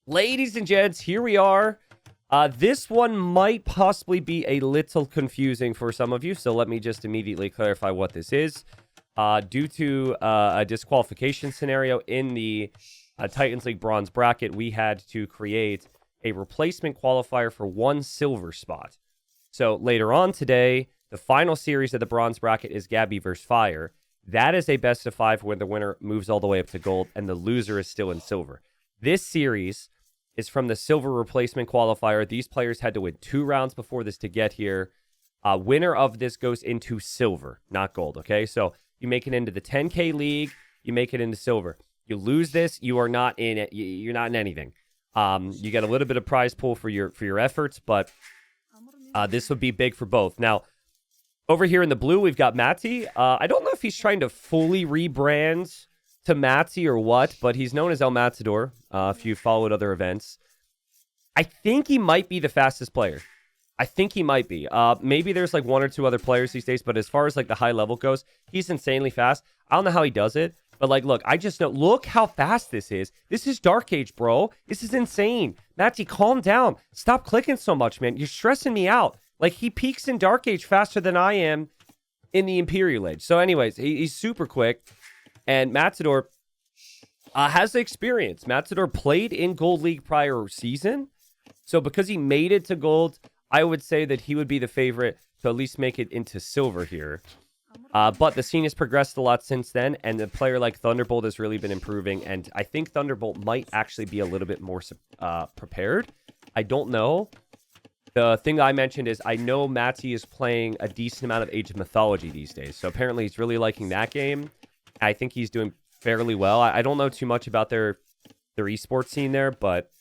Ladies and gents, here we are. This one might possibly be a little confusing for some of you, so let me just immediately clarify what this is. Due to a disqualification scenario in the Titans League Bronze bracket, we had to create a replacement qualifier for one silver spot. So later on today, the final series of the Bronze bracket is Gabby versus Fire. That is a best of 5 where the winner moves all the way up to gold and the loser is still in silver. This series is from the silver replacement qualifier. These players had to win 2 rounds before this to get here. Winner of this goes into silver, not gold, okay? So you make it into the 10K league, you make it into silver. You lose this, you are not in it. You're not in anything. You get a little bit of prize pool for your efforts, but this would be big for both. Now, over here in the blue, we've got Matty. I don't know if he's trying to fully rebrand to Matty or what, but he's known as El Matador, if you followed other events. I think he might be the fastest player. I think he might be. Maybe there's like 1 or 2 other players these days, but as far as like the high level goes, he's insanely fast. I don't know how he does it, but like, look, I just know, look how fast this is. This is Dark Age, bro. This is insane. Matty, calm down. Stop clicking so much, man. You're stressing me out. Like, he peaks in Dark Age faster than I am in the Imperial Age. So anyways, he's super quick. And Matador has the experience. Matador played in Gold League prior season. So because he made it to Gold, I would say that he would be the favorite to at least make it into Silver here. But the scene has progressed a lot since then. And a player like Thunderbolt has really been improving. And I think Thunderbolt might actually be a little bit more prepared. I don't know. The thing I mentioned is I know Matty is playing a decent amount of Age of Mythology these days. So apparently he's really liking that game. I think he's doing fairly well. I don't know too much about their esports scene there, but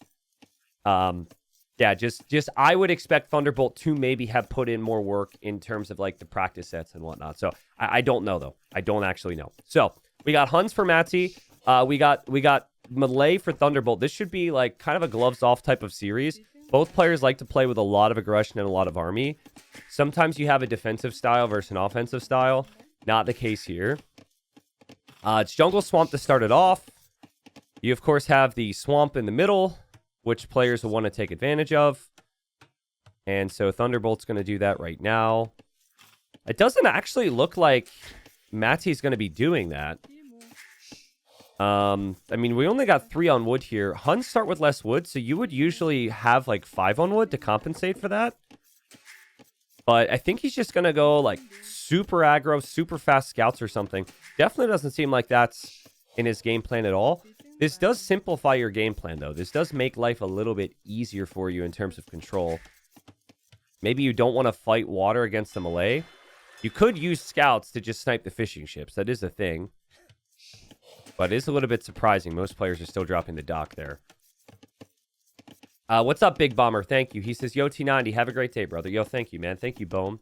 yeah, just I would expect Thunderbolt to maybe have put in more work in terms of like the practice sets and whatnot. So I don't know though. I don't actually know. So we got Huns for Matty. We got Melee for Thunderbolt. This should be like kind of a gloves off type of series. Both players like to play with a lot of aggression and a lot of army. Sometimes you have a defensive style versus an offensive style. Not the case here. It's Jungle Swamp to start it off. You, of course, have the Swamp in the middle, which players will want to take advantage of. And so Thunderbolt's going to do that right now. It doesn't actually look like Matty's going to be doing that. I mean, we only got 3 on wood here. Huns start with less wood, so you would usually have like 5 on wood to compensate for that. But I think he's just going to go like super aggro, super fast scouts or something. Definitely doesn't seem like that's in his game plan at all. This does simplify your game plan, though. This does make life a little bit easier for you in terms of control. Maybe you don't want to fight water against the melee. You could use scouts to just snipe the fishing ships. That is a thing. But it is a little bit surprising. Most players are still dropping the dock there. What's up, Big Bomber? Thank you. He says, yo, T90, have a great day, brother. Yo, thank you, man. Thank you, Bohm.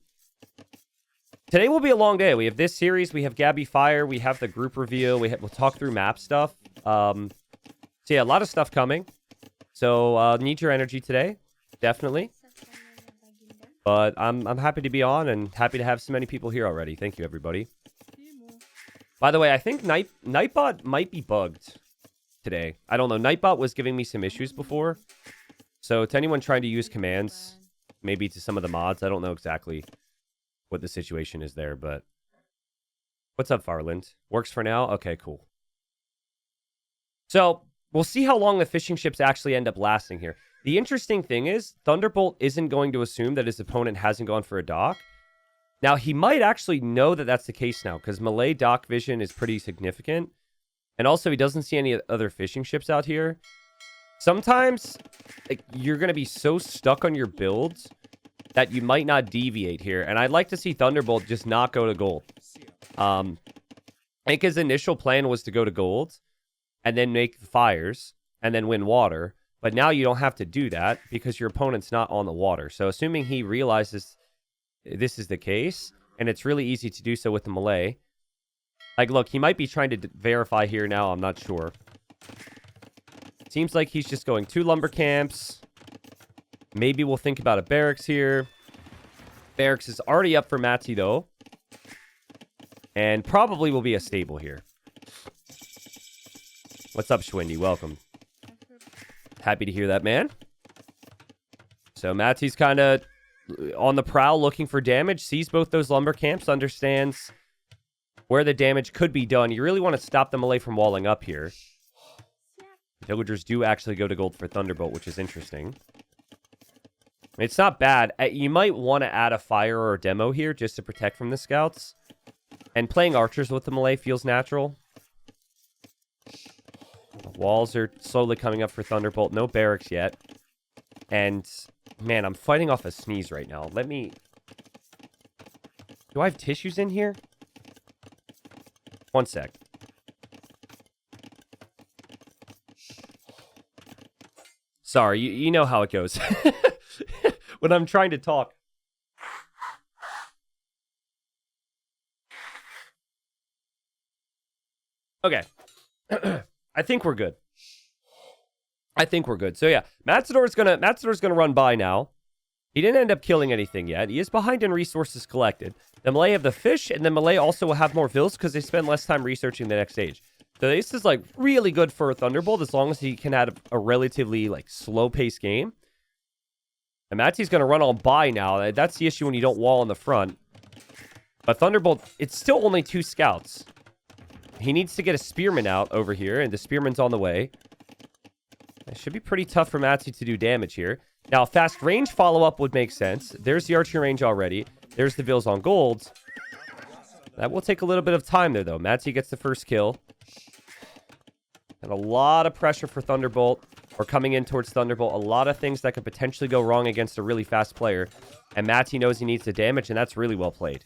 Today will be a long day. We have this series. We have Gabby Fire. We have the group reveal. We'll talk through map stuff. So, yeah, a lot of stuff coming. So, need your energy today. Definitely. But I'm happy to be on and happy to have so many people here already. Thank you, everybody. By the way, I think Nightbot might be bugged today. I don't know. Nightbot was giving me some issues before. So to anyone trying to use commands, maybe to some of the mods, I don't know exactly what the situation is there, but what's up, Farland? Works for now? Okay, cool. So we'll see how long the fishing ships actually end up lasting here. The interesting thing is Thunderbolt isn't going to assume that his opponent hasn't gone for a dock. Now, he might actually know that that's the case now, because Melee dock vision is pretty significant. And also, he doesn't see any other fishing ships out here. Sometimes, like, you're going to be so stuck on your builds that you might not deviate here. And I'd like to see Thunderbolt just not go to gold. I think his initial plan was to go to gold, and then make the fires, and then win water. But now you don't have to do that, because your opponent's not on the water. So, assuming he realizes this is the case, and it's really easy to do so with the melee. Like, look, he might be trying to verify here now. I'm not sure. Seems like he's just going 2 lumber camps. Maybe we'll think about a barracks here. Barracks is already up for Matty, though. And probably will be a stable here. What's up, Schwindy? Welcome. Happy to hear that, man. So Matty's kind of on the prowl looking for damage, sees both those lumber camps, understands where the damage could be done. You really want to stop the melee from walling up here. Villagers do actually go to gold for Thunderbolt, which is interesting. It's not bad. You might want to add a fire or a demo here just to protect from the scouts. And playing archers with the melee feels natural. The walls are slowly coming up for Thunderbolt. No barracks yet. And, man, I'm fighting off a sneeze right now. Let me... Do I have tissues in here? One sec. Sorry, you know how it goes. When I'm trying to talk. Okay. I think we're good. So yeah, Matador's gonna run by now. He didn't end up killing anything yet. He is behind in resources collected. The melee have the fish, and the melee also will have more vills because they spend less time researching the next stage. So this is like really good for Thunderbolt as long as he can have a relatively like slow-paced game. And Matty's gonna run on by now. That's the issue when you don't wall in the front. But Thunderbolt, it's still only 2 scouts. He needs to get a spearman out over here, and the spearman's on the way. It should be pretty tough for Matty to do damage here. Now, fast range follow-up would make sense. There's the archery range already. There's the vills on golds. That will take a little bit of time there, though. Matty gets the first kill. And a lot of pressure for Thunderbolt, or coming in towards Thunderbolt. A lot of things that could potentially go wrong against a really fast player. And Matty knows he needs the damage, and that's really well played.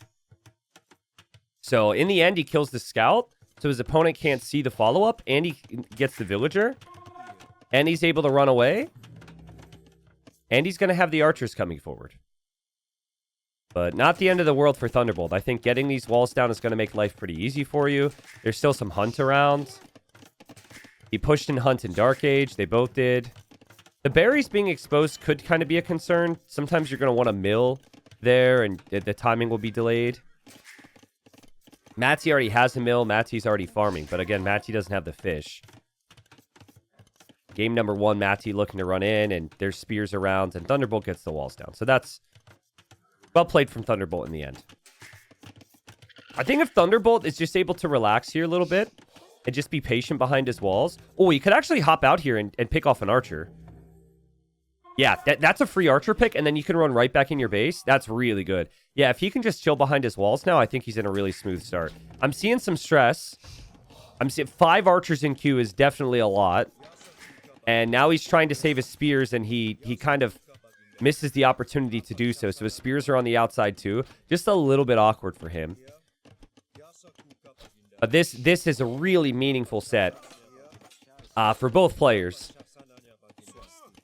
So, in the end, he kills the scout, so his opponent can't see the follow-up, and he gets the villager. And he's able to run away. And he's going to have the archers coming forward. But not the end of the world for Thunderbolt. I think getting these walls down is going to make life pretty easy for you. There's still some hunt around. He pushed in hunt and Dark Age. They both did. The berries being exposed could kind of be a concern. Sometimes you're going to want to mill there, and the timing will be delayed. Matty already has a mill. Matty's already farming. But again, Matty doesn't have the fish. Game number 1, Matty looking to run in, and there's spears around, and Thunderbolt gets the walls down. So that's well played from Thunderbolt in the end. I think if Thunderbolt is just able to relax here a little bit and just be patient behind his walls. Oh, he could actually hop out here and pick off an archer. Yeah, that's a free archer pick, and then you can run right back in your base. That's really good. Yeah, if he can just chill behind his walls now, I think he's in a really smooth start. I'm seeing some stress. I'm seeing 5 archers in queue is definitely a lot. And now he's trying to save his spears, and he kind of misses the opportunity to do so. So his spears are on the outside too. Just a little bit awkward for him. But this is a really meaningful set for both players.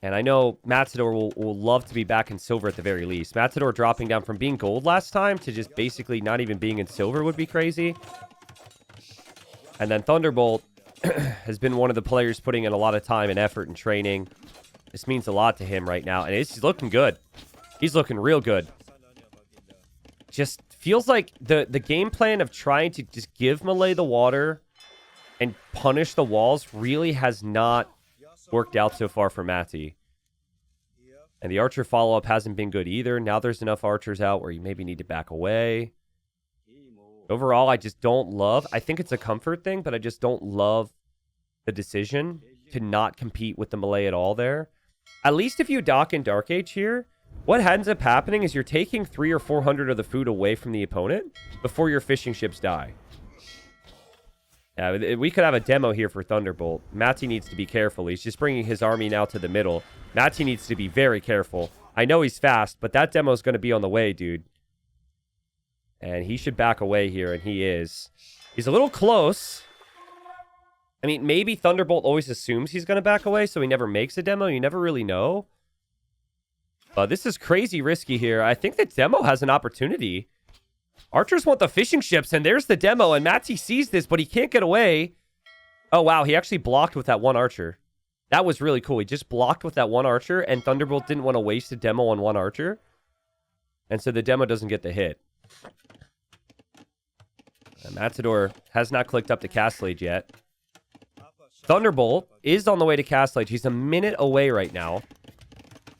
And I know Matador will love to be back in silver at the very least. Matador dropping down from being gold last time to just basically not even being in silver would be crazy. And then Thunderbolt has been one of the players putting in a lot of time and effort and training. This means a lot to him right now. And he's looking good. He's looking real good. Just feels like the game plan of trying to just give melee the water and punish the walls really has not worked out so far for Matty. And the archer follow-up hasn't been good either. Now there's enough archers out where you maybe need to back away. Overall, I just don't love... I think it's a comfort thing, but I just don't love the decision to not compete with the melee at all there. At least if you dock in Dark Age here, what ends up happening is you're taking 300 or 400 of the food away from the opponent before your fishing ships die. Yeah, we could have a demo here for Thunderbolt. Matty needs to be careful. He's just bringing his army now to the middle. Matty needs to be very careful. I know he's fast, but that demo is going to be on the way, dude. And he should back away here, and he is. He's a little close. I mean, maybe Thunderbolt always assumes he's going to back away, so he never makes a demo. You never really know. But this is crazy risky here. I think the demo has an opportunity. Archers want the fishing ships, and there's the demo, and Matty sees this, but he can't get away. Oh, wow, he actually blocked with that one archer. That was really cool. He just blocked with that one archer, and Thunderbolt didn't want to waste a demo on one archer. And so the demo doesn't get the hit. Matador has not clicked up the Castle Age yet. Thunderbolt is on the way to Castle Age. He's a minute away right now.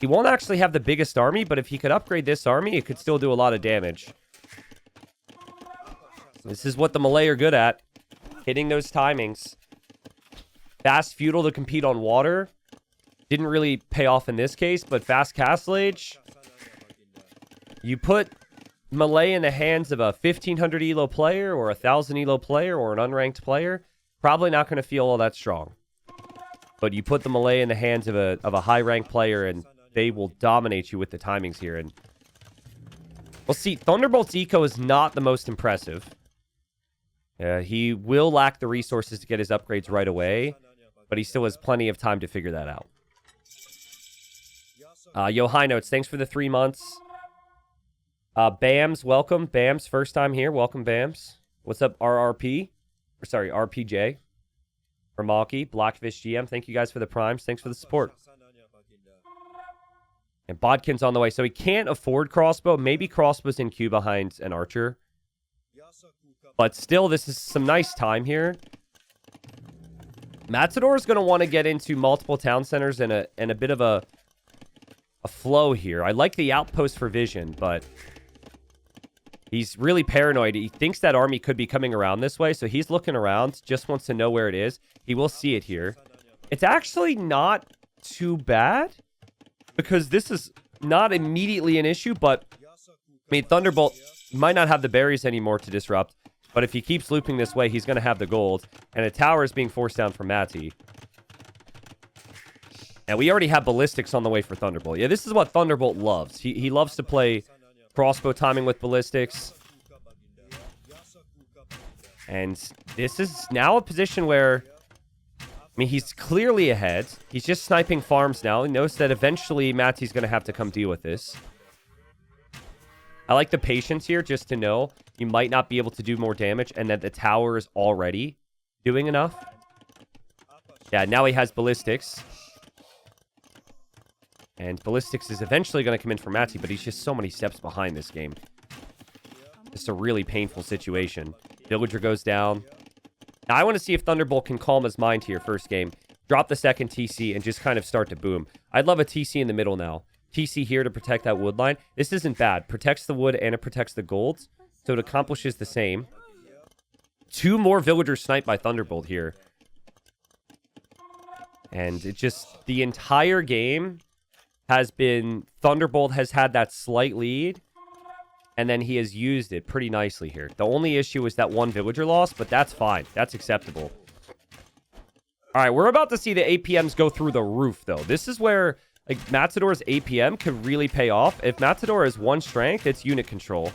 He won't actually have the biggest army, but if he could upgrade this army, it could still do a lot of damage. This is what the Malay are good at. Hitting those timings. Fast Feudal to compete on water. Didn't really pay off in this case, but Fast Castle Age. You put Malay in the hands of a 1500 elo player or a 1000 elo player or an unranked player, probably not going to feel all that strong. But you put the Malay in the hands of a high-ranked player, and they will dominate you with the timings here. And we'll see. Thunderbolt's eco is not the most impressive. He will lack the resources to get his upgrades right away, but he still has plenty of time to figure that out. Yo, High Notes, thanks for the 3 months. Bams, welcome. Bams, first time here. Welcome, Bams. What's up, RRP? Or sorry, RPJ. Ramaki, Blackfish GM, thank you guys for the primes. Thanks for the support. And Bodkin's on the way, so he can't afford crossbow. Maybe crossbow's in queue behind an archer. But still, this is some nice time here. Matador is going to want to get into multiple town centers and a bit of a flow here. I like the outpost for vision, but he's really paranoid. He thinks that army could be coming around this way, so he's looking around, just wants to know where it is. He will see it here. It's actually not too bad, because this is not immediately an issue, but I mean, Thunderbolt might not have the berries anymore to disrupt, but if he keeps looping this way, he's going to have the gold, and a tower is being forced down from Matty. And we already have ballistics on the way for Thunderbolt. Yeah, this is what Thunderbolt loves. He loves to play crossbow timing with ballistics. And this is now a position where, I mean, he's clearly ahead. He's just sniping farms now. He knows that eventually Matty's going to have to come deal with this. I like the patience here, just to know you might not be able to do more damage and that the tower is already doing enough. Yeah, now he has ballistics. And ballistics is eventually going to come in for Matty, but he's just so many steps behind this game. It's a really painful situation. Villager goes down. Now, I want to see if Thunderbolt can calm his mind here first game. Drop the second TC and just kind of start to boom. I'd love a TC in the middle now. TC here to protect that wood line. This isn't bad. Protects the wood and it protects the golds. So it accomplishes the same. 2 more villagers sniped by Thunderbolt here. And it just, the entire game has been, Thunderbolt has had that slight lead. And then he has used it pretty nicely here. The only issue is that 1 villager loss, but that's fine. That's acceptable. All right, we're about to see the APMs go through the roof, though. This is where, like, Matador's APM could really pay off. If Matador has 1 strength, it's unit control.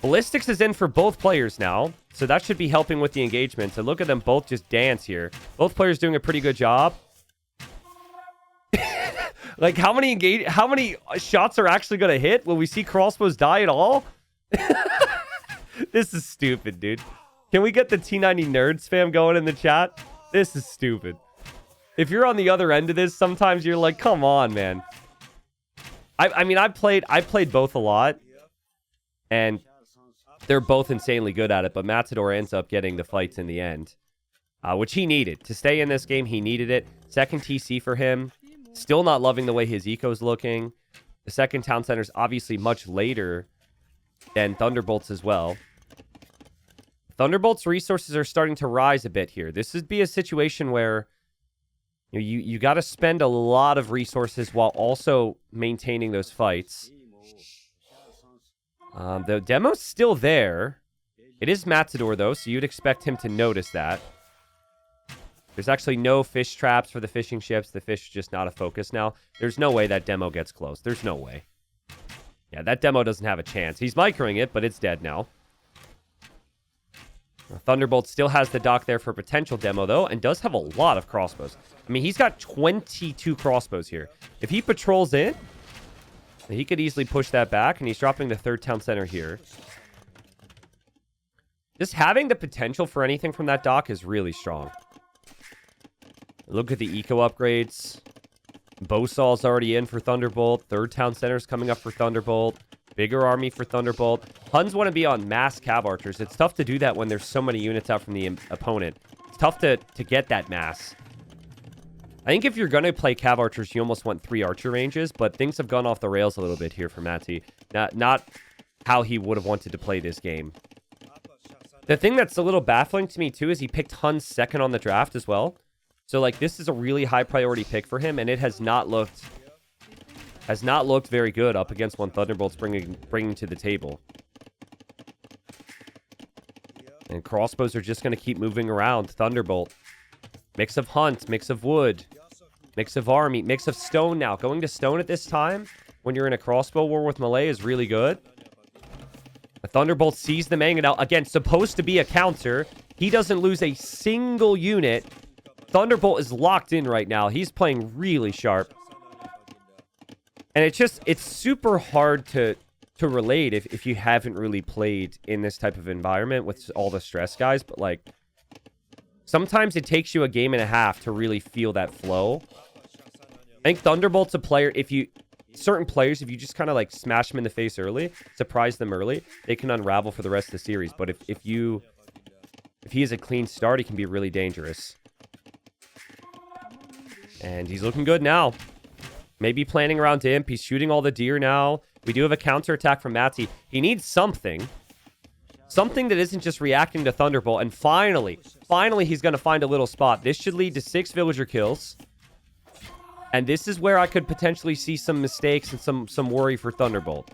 Ballistics is in for both players now, so that should be helping with the engagement. So look at them both just dance here. Both players doing a pretty good job. Like, how many shots are actually going to hit? Will we see crossbows die at all? This is stupid, dude. Can we get the T90 nerd spam going in the chat? This is stupid. If you're on the other end of this, sometimes you're like, come on, man. I mean, I played both a lot. And they're both insanely good at it. But Matador ends up getting the fights in the end. Which he needed. To stay in this game, he needed it. Second TC for him. Still not loving the way his eco's looking. The second town center's obviously much later than Thunderbolt's as well. Thunderbolt's resources are starting to rise a bit here. This would be a situation where you got to spend a lot of resources while also maintaining those fights. The demo's still there. It is Matador, though, so you'd expect him to notice that. There's actually no fish traps for the fishing ships. The fish is just not a focus now. There's no way that demo gets close. There's no way. Yeah, that demo doesn't have a chance. He's microing it, but it's dead now. Thunderbolt still has the dock there for potential demo, though, and does have a lot of crossbows. I mean, he's got 22 crossbows here. If he patrols in, he could easily push that back, and he's dropping the 3rd town center here. Just having the potential for anything from that dock is really strong. Look at the eco upgrades. Bowsaw's already in for Thunderbolt. 3rd town center's coming up for Thunderbolt. Bigger army for Thunderbolt. Huns want to be on mass cav archers. It's tough to do that when there's so many units out from the opponent. It's tough to get that mass. I think if you're going to play Cav Archers, you almost want 3 archer ranges, but things have gone off the rails a little bit here for Matty. Not how he would have wanted to play this game. The thing that's a little baffling to me, too, is he picked Hun second on the draft as well. So, like, this is a really high priority pick for him, and it has not looked very good up against what Thunderbolt's bringing to the table. And crossbows are just going to keep moving around. Thunderbolt. Mix of hunt, mix of wood, mix of army, mix of stone now. Going to stone at this time, when you're in a crossbow war with melee, is really good. The Thunderbolt sees the Mangonel. Again, supposed to be a counter. He doesn't lose a single unit. Thunderbolt is locked in right now. He's playing really sharp. And it's super hard to relate if you haven't really played in this type of environment with all the stress guys. But, like, sometimes it takes you a game and a half to really feel that flow. I think Thunderbolt's a player, certain players, if you just kind of like smash them in the face early, surprise them early, they can unravel for the rest of the series. But if he has a clean start, he can be really dangerous. And he's looking good now. Maybe planning around Imp. He's shooting all the deer now. We do have a counterattack from Matty. He needs something. Something that isn't just reacting to Thunderbolt. And finally he's going to find a little spot. This should lead to 6 villager kills. And this is where I could potentially see some mistakes and some worry for Thunderbolt.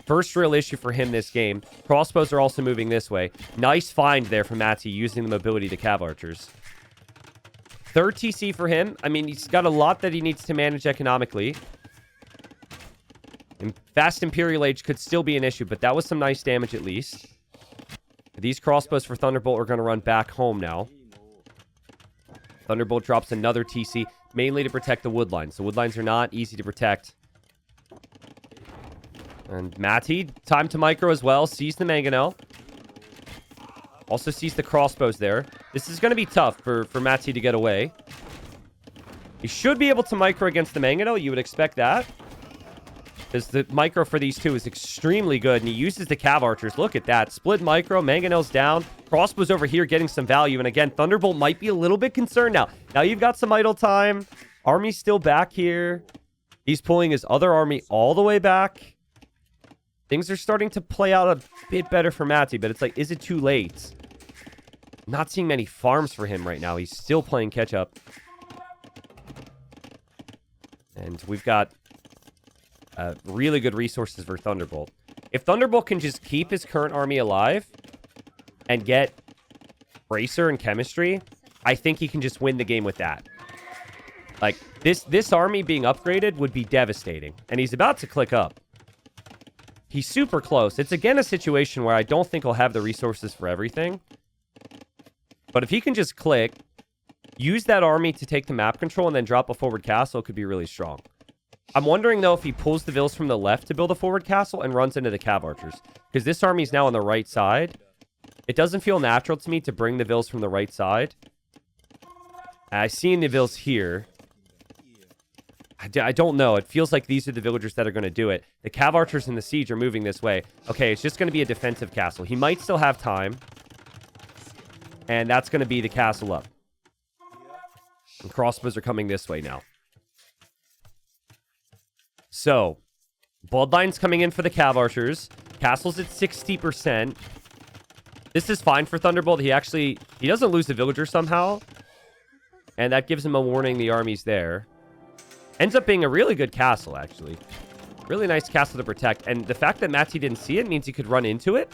First real issue for him this game. Crossbows are also moving this way. Nice find there from Matty using the mobility to Cav Archers. 3rd TC for him. I mean, he's got a lot that he needs to manage economically. And Fast Imperial Age could still be an issue, but that was some nice damage at least. These crossbows for Thunderbolt are going to run back home now. Thunderbolt drops another TC, mainly to protect the wood lines. The wood lines are not easy to protect. And Matty, time to micro as well. Sees the Mangonel. Also sees the crossbows there. This is going to be tough for Matty to get away. He should be able to micro against the Mangonel. You would expect that. Because the micro for these two is extremely good. And he uses the Cav Archers. Look at that. Split micro. Mangonel's down. Crossbows over here getting some value. And again, Thunderbolt might be a little bit concerned now. Now you've got some idle time. Army's still back here. He's pulling his other army all the way back. Things are starting to play out a bit better for Matty. But it's like, is it too late? Not seeing many farms for him right now. He's still playing catch up. And we've got really good resources for Thunderbolt. If Thunderbolt can just keep his current army alive and get Bracer and Chemistry, I think he can just win the game with that. Like, this army being upgraded would be devastating. And he's about to click up. He's super close. It's again a situation where I don't think he'll have the resources for everything. But if he can just click, use that army to take the map control, and then drop a forward castle, it could be really strong. I'm wondering, though, if he pulls the vills from the left to build a forward castle and runs into the Cav Archers. Because this army is now on the right side. It doesn't feel natural to me to bring the vills from the right side. I see the vills here. I don't know. It feels like these are the villagers that are going to do it. The Cav Archers and the siege are moving this way. Okay, it's just going to be a defensive castle. He might still have time. And that's going to be the castle up. And crossbows are coming this way now. So, Bloodline's coming in for the Cav Archers. Castle's at 60%. This is fine for Thunderbolt. He doesn't lose a villager somehow. And that gives him a warning the army's there. Ends up being a really good castle, actually. Really nice castle to protect. And the fact that Matty didn't see it means he could run into it.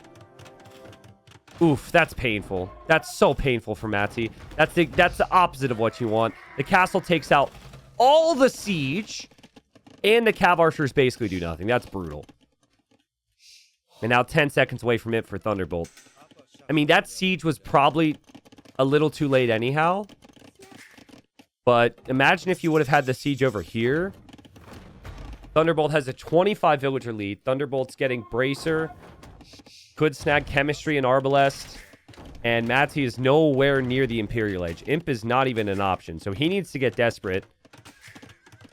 Oof, that's painful. That's so painful for Matty. That's the opposite of what you want. The castle takes out all the siege. And the Cav Archers basically do nothing. That's brutal. And now 10 seconds away from it for Thunderbolt. I mean, that siege was probably a little too late anyhow. But imagine if you would have had the siege over here. Thunderbolt has a 25 villager lead. Thunderbolt's getting Bracer. Could snag Chemistry and Arbalest. And Matty is nowhere near the Imperial Age. Imp is not even an option. So he needs to get desperate.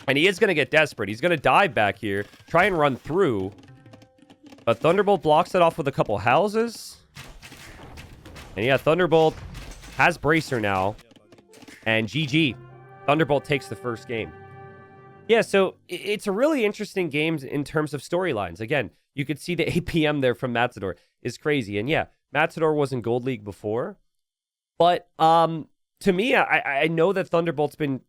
And he is going to get desperate. He's going to dive back here. Try and run through. But Thunderbolt blocks it off with a couple houses. And yeah, Thunderbolt has Bracer now. And GG. Thunderbolt takes the first game. Yeah, so it's a really interesting game in terms of storylines. Again, you could see the APM there from Matador is crazy. And yeah, Matador was in Gold League before. But to me, I know that Thunderbolt's been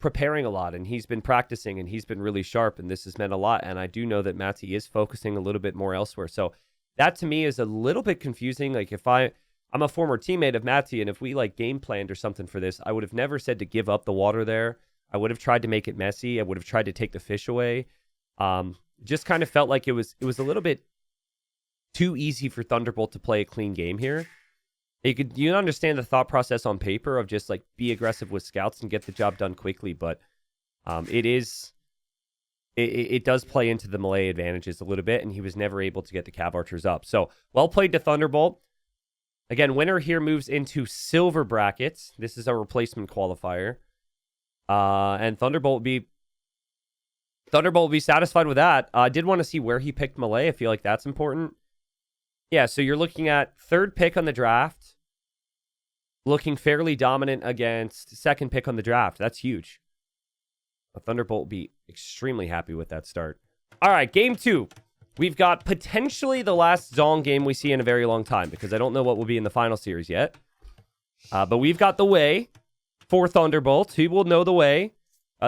preparing a lot, and he's been practicing, and he's been really sharp, and this has meant a lot. And I do know that Matty is focusing a little bit more elsewhere. So that to me is a little bit confusing. Like if I'm a former teammate of Matty, and if we like game planned or something for this, I would have never said to give up the water there. I would have tried to make it messy. I would have tried to take the fish away. Just kind of felt like it was a little bit too easy for Thunderbolt to play a clean game here. You understand the thought process on paper of just like be aggressive with scouts and get the job done quickly, but it does play into the melee advantages a little bit, and he was never able to get the Cav Archers up. So well played to Thunderbolt. Again, winner here moves into silver brackets. This is a replacement qualifier. And Thunderbolt will be satisfied with that. I did want to see where he picked melee. I feel like that's important. Yeah, so you're looking at third pick on the draft. Looking fairly dominant against second pick on the draft. That's huge. Thunderbolt will be extremely happy with that start. All right, game 2. We've got potentially the last Zong game we see in a very long time, because I don't know what will be in the final series yet. But we've got the way for Thunderbolt. He will know the way.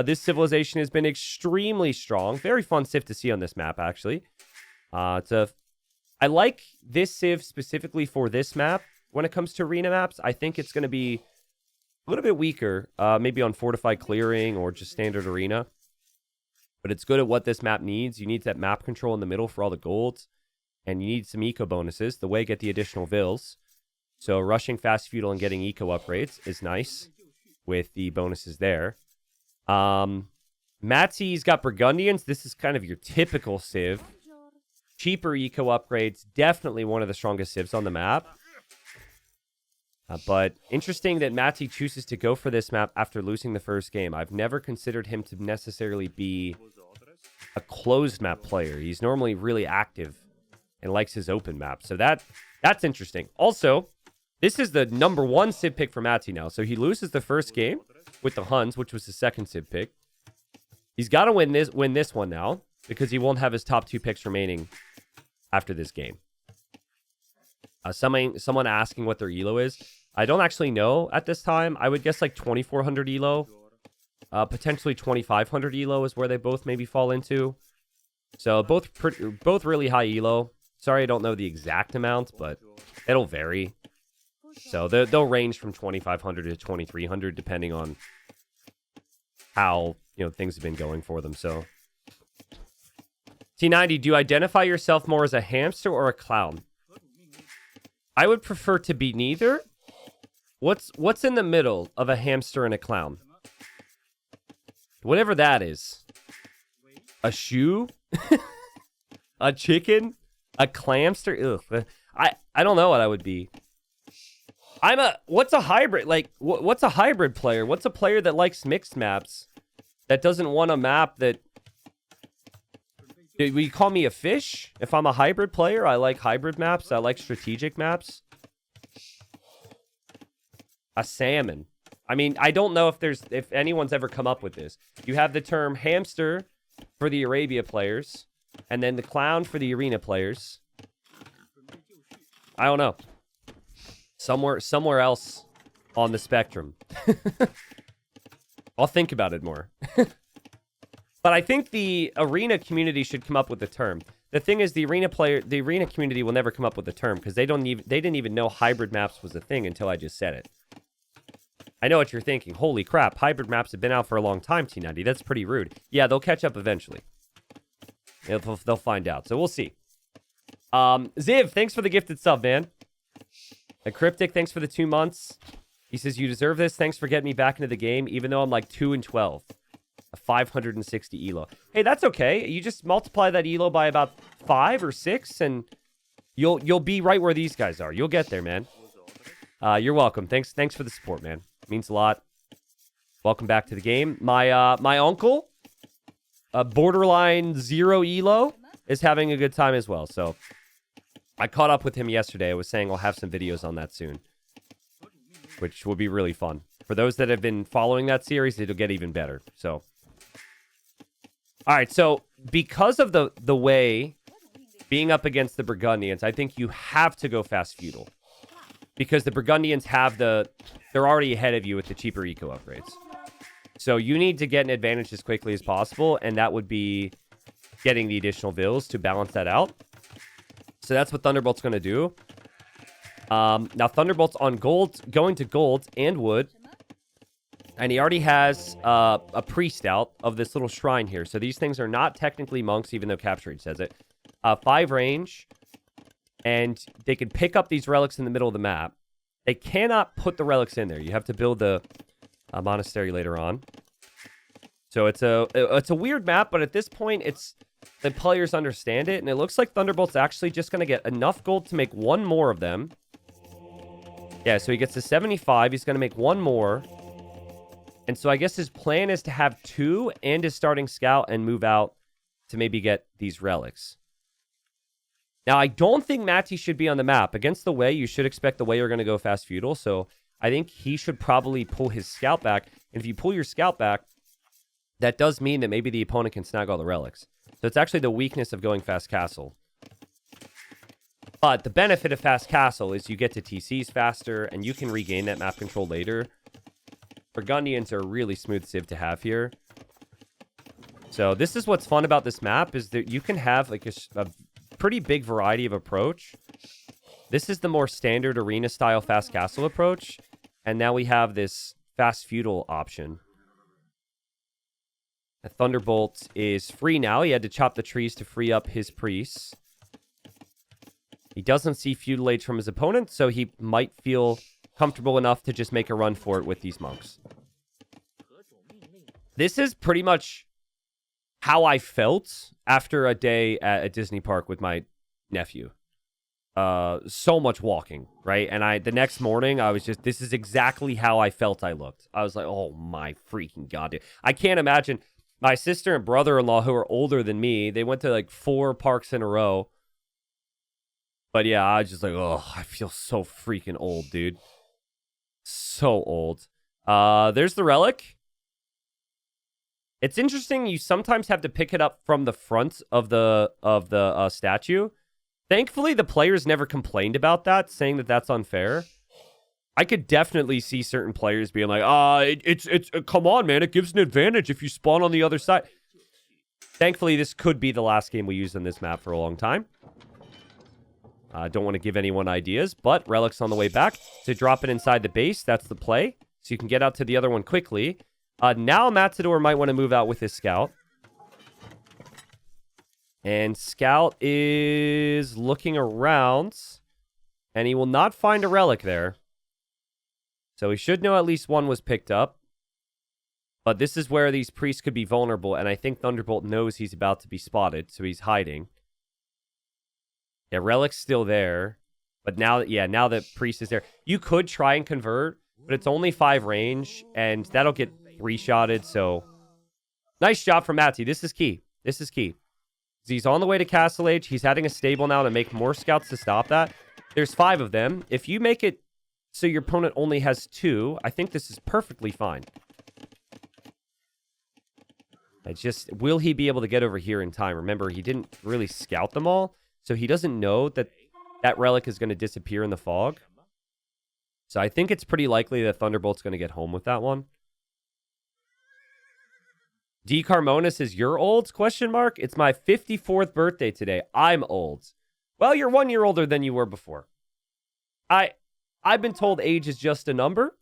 This civilization has been extremely strong. Very fun civ to see on this map, actually. I like this civ specifically for this map. When it comes to arena maps, I think it's going to be a little bit weaker, maybe on fortified clearing or just standard arena. But it's good at what this map needs. You need that map control in the middle for all the golds, and you need some eco bonuses. The way get the additional vills. So rushing fast feudal and getting eco upgrades is nice with the bonuses there. Matsy's got Burgundians. This is kind of your typical civ. Cheaper eco upgrades. Definitely one of the strongest civs on the map. But interesting that Matty chooses to go for this map after losing the first game. I've never considered him to necessarily be a closed map player. He's normally really active and likes his open map. So that's interesting. Also, this is the #1 civ pick for Matty now. So he loses the first game with the Huns, which was his second civ pick. He's got to win this one now, because he won't have his top 2 picks remaining after this game. Someone asking what their elo is. I don't actually know at this time. I would guess like 2400 elo. Potentially 2500 elo is where they both maybe fall into. So both really high elo. Sorry, I don't know the exact amount, but it'll vary. So they'll range from 2500 to 2300 depending on how things have been going for them. So T90, do you identify yourself more as a hamster or a clown? I would prefer to be neither. What's in the middle of a hamster and a clown? Whatever that is. A shoe? A chicken? A clamster? Ugh. I don't know what I would be. What's a hybrid? Like, what's a hybrid player? What's a player that likes mixed maps? That doesn't want a map that... Will you call me a fish? If I'm a hybrid player, I like hybrid maps. I like strategic maps. A salmon. I mean, I don't know if anyone's ever come up with this. You have the term hamster for the Arabia players, and then the clown for the arena players. I don't know. Somewhere else on the spectrum. I'll think about it more. But I think the arena community should come up with the term. The thing is, the arena community will never come up with the term, because they didn't even know hybrid maps was a thing until I just said it. I know what you're thinking. Holy crap, hybrid maps have been out for a long time, T90. That's pretty rude. Yeah, they'll catch up eventually. They'll find out. So we'll see. Ziv, thanks for the gifted sub, man. A Cryptic, thanks for the 2 months. He says, you deserve this. Thanks for getting me back into the game, even though I'm like 2-12. A 560 elo. Hey, that's okay. You just multiply that elo by about 5 or 6, and you'll be right where these guys are. You'll get there, man. You're welcome. Thanks for the support, man. Means a lot. Welcome back to the game. My uncle, borderline 0 elo, is having a good time as well. So I caught up with him yesterday. I was saying I'll have some videos on that soon. which will be really fun. For those that have been following that series, it'll get even better. So, all right. So, because of the way being up against the Burgundians, I think you have to go fast feudal. Because the Burgundians have they're already ahead of you with the cheaper eco upgrades. So, you need to get an advantage as quickly as possible, and that would be getting the additional vills to balance that out. So, that's what Thunderbolt's going to do. Now, Thunderbolt's on gold, going to gold and wood. And he already has a priest out of this little shrine here. So these things are not technically monks, even though Capture Age says it. 5 range. And they can pick up these relics in the middle of the map. They cannot put the relics in there. You have to build a monastery later on. So it's a weird map, but at this point, the players understand it. And it looks like Thunderbolt's actually just going to get enough gold to make one more of them. Yeah, so he gets to 75. He's going to make one more. And so I guess his plan is to have 2 and his starting scout and move out to maybe get these relics. Now, I don't think Matty should be on the map. Against the Way, you should expect the Way are going to go fast feudal. So I think he should probably pull his scout back. And if you pull your scout back, that does mean that maybe the opponent can snag all the relics. So it's actually the weakness of going fast castle. But the benefit of fast castle is you get to TCs faster and you can regain that map control later. Burgundians are a really smooth civ to have here. So this is what's fun about this map, is that you can have like a pretty big variety of approach. This is the more standard arena style fast castle approach. And now we have this fast feudal option. A Thunderbolt is free now. He had to chop the trees to free up his priests. He doesn't see feudal age from his opponent, so he might feel comfortable enough to just make a run for it with these monks. This is pretty much how I felt after a day at a Disney park with my nephew. So much walking, right? And the next morning, I was just, this is exactly how I felt I looked. I was like, oh my freaking God, dude. I can't imagine. My sister and brother-in-law, who are older than me, they went to like 4 parks in a row. But yeah, I was just like, oh, I feel so freaking old, dude. So old. There's the relic. It's interesting. You sometimes have to pick it up from the front of the statue. Thankfully, the players never complained about that, saying that that's unfair. I could definitely see certain players being like, come on, man. It gives an advantage if you spawn on the other side. Thankfully, this could be the last game we use on this map for a long time. I don't want to give anyone ideas, but Relic's on the way back to drop it inside the base. That's the play. So you can get out to the other one quickly. Now Matador might want to move out with his scout. And Scout is looking around. And he will not find a relic there. So he should know at least one was picked up. But this is where these priests could be vulnerable. And I think Thunderbolt knows he's about to be spotted. So he's hiding. Yeah, Relic's still there. But now that priest is there. You could try and convert. But it's only 5 range. And that'll get 3-shotted. So nice job from Matty. This is key. This is key. He's on the way to Castle Age. He's adding a stable now to make more scouts to stop that. There's 5 of them. If you make it so your opponent only has 2, I think this is perfectly fine. Will he be able to get over here in time? Remember, he didn't really scout them all, so he doesn't know that that relic is going to disappear in the fog. So I think it's pretty likely that Thunderbolt's going to get home with that one. D. Carmonis is your old? Question mark. It's my 54th birthday today. I'm old. Well, you're 1 year older than you were before. I've been told age is just a number.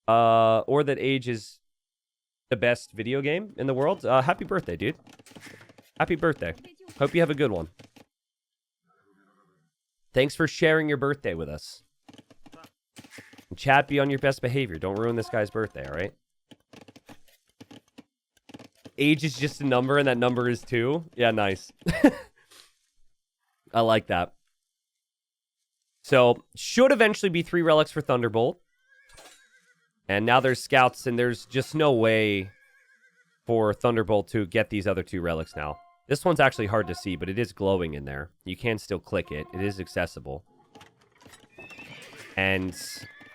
Or that age is the best video game in the world. Happy birthday, dude. Happy birthday. Hope you have a good one. Thanks for sharing your birthday with us. And chat, be on your best behavior. Don't ruin this guy's birthday, all right? Age is just a number, and that number is 2. Yeah, nice. I like that. So, should eventually be 3 relics for Thunderbolt. And now there's scouts, and there's just no way for Thunderbolt to get these other 2 relics now. This one's actually hard to see, but it is glowing in there. You can still click it. It is accessible. And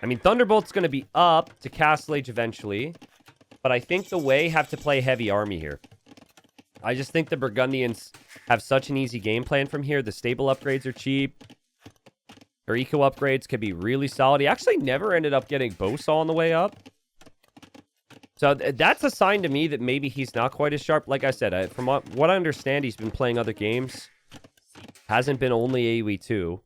I mean, Thunderbolt's going to be up to Castle Age eventually. But I think the Wei have to play heavy army here. I just think the Burgundians have such an easy game plan from here. The stable upgrades are cheap. Their eco upgrades could be really solid. He actually never ended up getting Bowsaw on the way up. So that's a sign to me that maybe he's not quite as sharp. Like I said, from what I understand, he's been playing other games. Hasn't been only AoE 2.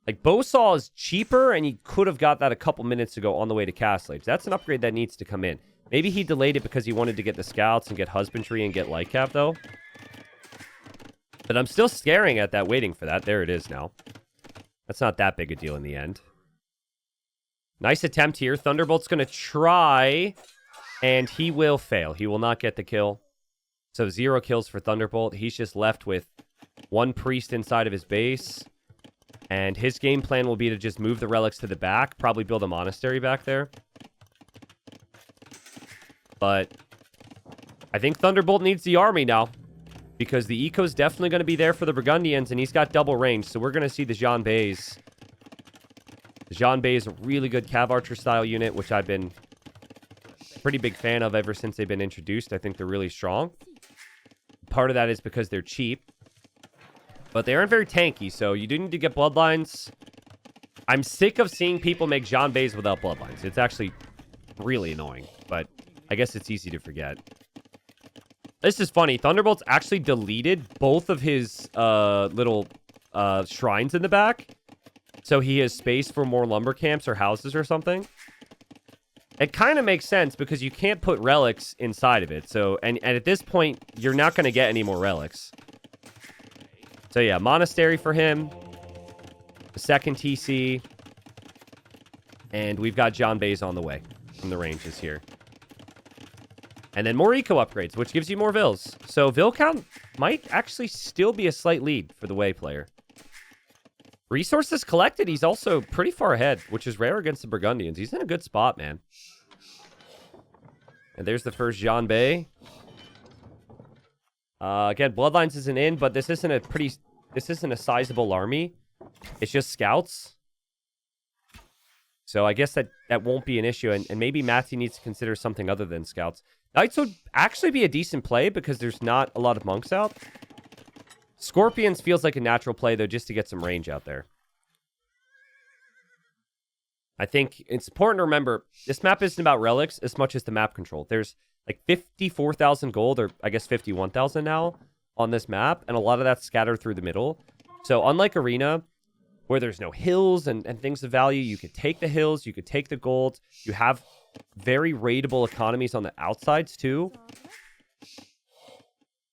Like, Bowsaw is cheaper, and he could have got that a couple minutes ago on the way to Castle Age. That's an upgrade that needs to come in. Maybe he delayed it because he wanted to get the scouts and get husbandry and get light cap, though. But I'm still staring at that, waiting for that. There it is now. That's not that big a deal in the end. Nice attempt here. Thunderbolt's going to try, and he will fail. He will not get the kill. So 0 kills for Thunderbolt. He's just left with 1 priest inside of his base. And his game plan will be to just move the relics to the back. Probably build a monastery back there. But I think Thunderbolt needs the army now. Because the eco's definitely going to be there for the Burgundians. And he's got double range. So we're going to see the Jean Bays. The Jean Bay is a really good Cav Archer style unit. Which I've been a pretty big fan of ever since they've been introduced. I think they're really strong. Part of that is because they're cheap. But they aren't very tanky, so you do need to get bloodlines. I'm sick of seeing people make Jean Bays without bloodlines. It's actually really annoying, but I guess it's easy to forget. This is funny. Thunderbolt's actually deleted both of his little shrines in the back. So he has space for more lumber camps or houses or something. It kind of makes sense because you can't put relics inside of it. So, and at this point, you're not going to get any more relics. So yeah, monastery for him. The second TC. And we've got John Bays on the way from the ranges here. And then more eco upgrades, which gives you more vills. So vill count might actually still be a slight lead for the Wei player. Resources collected, he's also pretty far ahead, which is rare against the Burgundians. He's in a good spot, man. And there's the first Jean Bay. Again, Bloodlines isn't in, but this isn't a sizable army. It's just scouts. So I guess that won't be an issue. And maybe Matty needs to consider something other than scouts. Knights would actually be a decent play because there's not a lot of monks out. Scorpions feels like a natural play, though, just to get some range out there. I think it's important to remember, this map isn't about relics as much as the map control. There's like 54,000 gold, or I guess 51,000 now, on this map, and a lot of that's scattered through the middle. So unlike Arena, where there's no hills and things of value, you could take the hills, you could take the gold. You have very raidable economies on the outsides, too.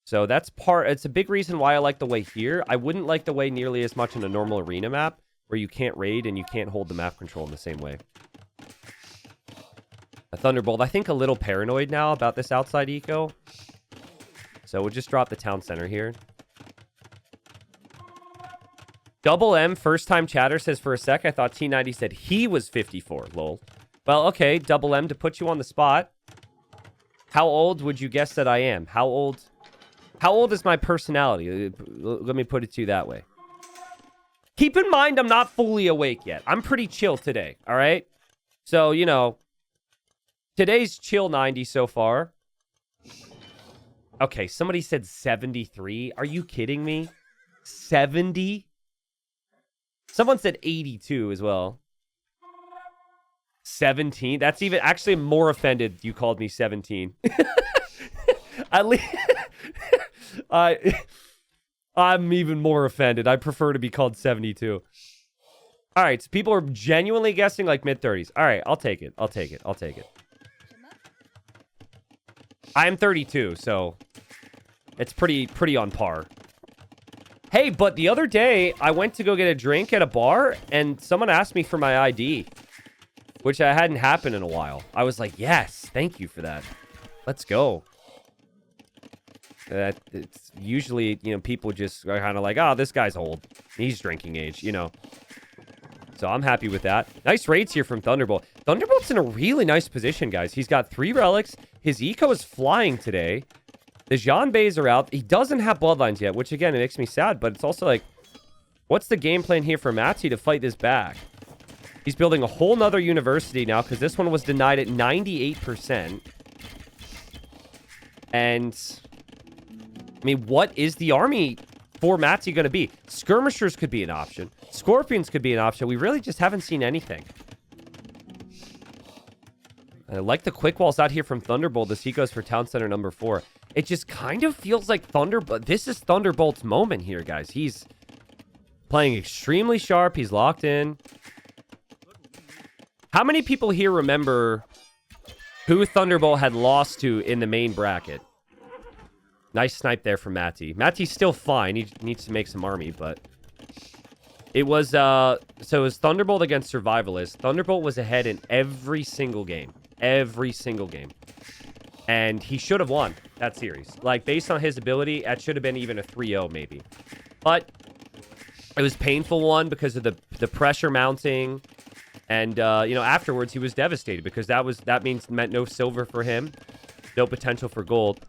So that's it's a big reason why I like the Way here. I wouldn't like the Way nearly as much in a normal Arena map, where you can't raid and you can't hold the map control in the same way. A Thunderbolt, I think a little paranoid now about this outside eco. So we'll just drop the town center here. Double M, first time chatter, says for a sec, I thought T90 said he was 54, lol. Well, okay, Double M, to put you on the spot. How old would you guess that I am? How old is my personality? Let me put it to you that way. Keep in mind, I'm not fully awake yet. I'm pretty chill today, all right? So, you know, today's chill 90 so far. Okay, somebody said 73. Are you kidding me? 70? Someone said 82 as well. 17? That's even actually more offended you called me 17. At least I'm even more offended. I prefer to be called 72. All right, so people are genuinely guessing like mid-30s. All right, I'll take it. I'll take it. I'll take it. I'm 32, so it's pretty on par. Hey, but the other day, I went to go get a drink at a bar, and someone asked me for my ID, which hadn't happened in a while. I was like, yes, thank you for that. Let's go. It's usually, you know, people just are kind of like, oh, this guy's old. He's drinking age, you know. So I'm happy with that. Nice raids here from Thunderbolt. Thunderbolt's in a really nice position, guys. He's got 3 relics. His eco is flying today. The Jean Bays are out. He doesn't have bloodlines yet, which, again, it makes me sad. But it's also like, what's the game plan here for Matty to fight this back? He's building a whole nother university now because this one was denied at 98%. And, I mean, what is the army for Matty going to be? Skirmishers could be an option. Scorpions could be an option. We really just haven't seen anything. I like the quick walls out here from Thunderbolt as he goes for Town Center number 4. It just kind of feels like Thunderbolt. This is Thunderbolt's moment here, guys. He's playing extremely sharp. He's locked in. How many people here remember who Thunderbolt had lost to in the main bracket? Nice snipe there from Matty. Matty's still fine. He needs to make some army, but it was so it was Thunderbolt against Survivalist. Thunderbolt was ahead in every single game. Every single game. And he should have won that series. Like, based on his ability, that should have been even a 3-0 maybe. But it was painful one because of the pressure mounting. And, you know, afterwards he was devastated because that meant no silver for him. No potential for gold.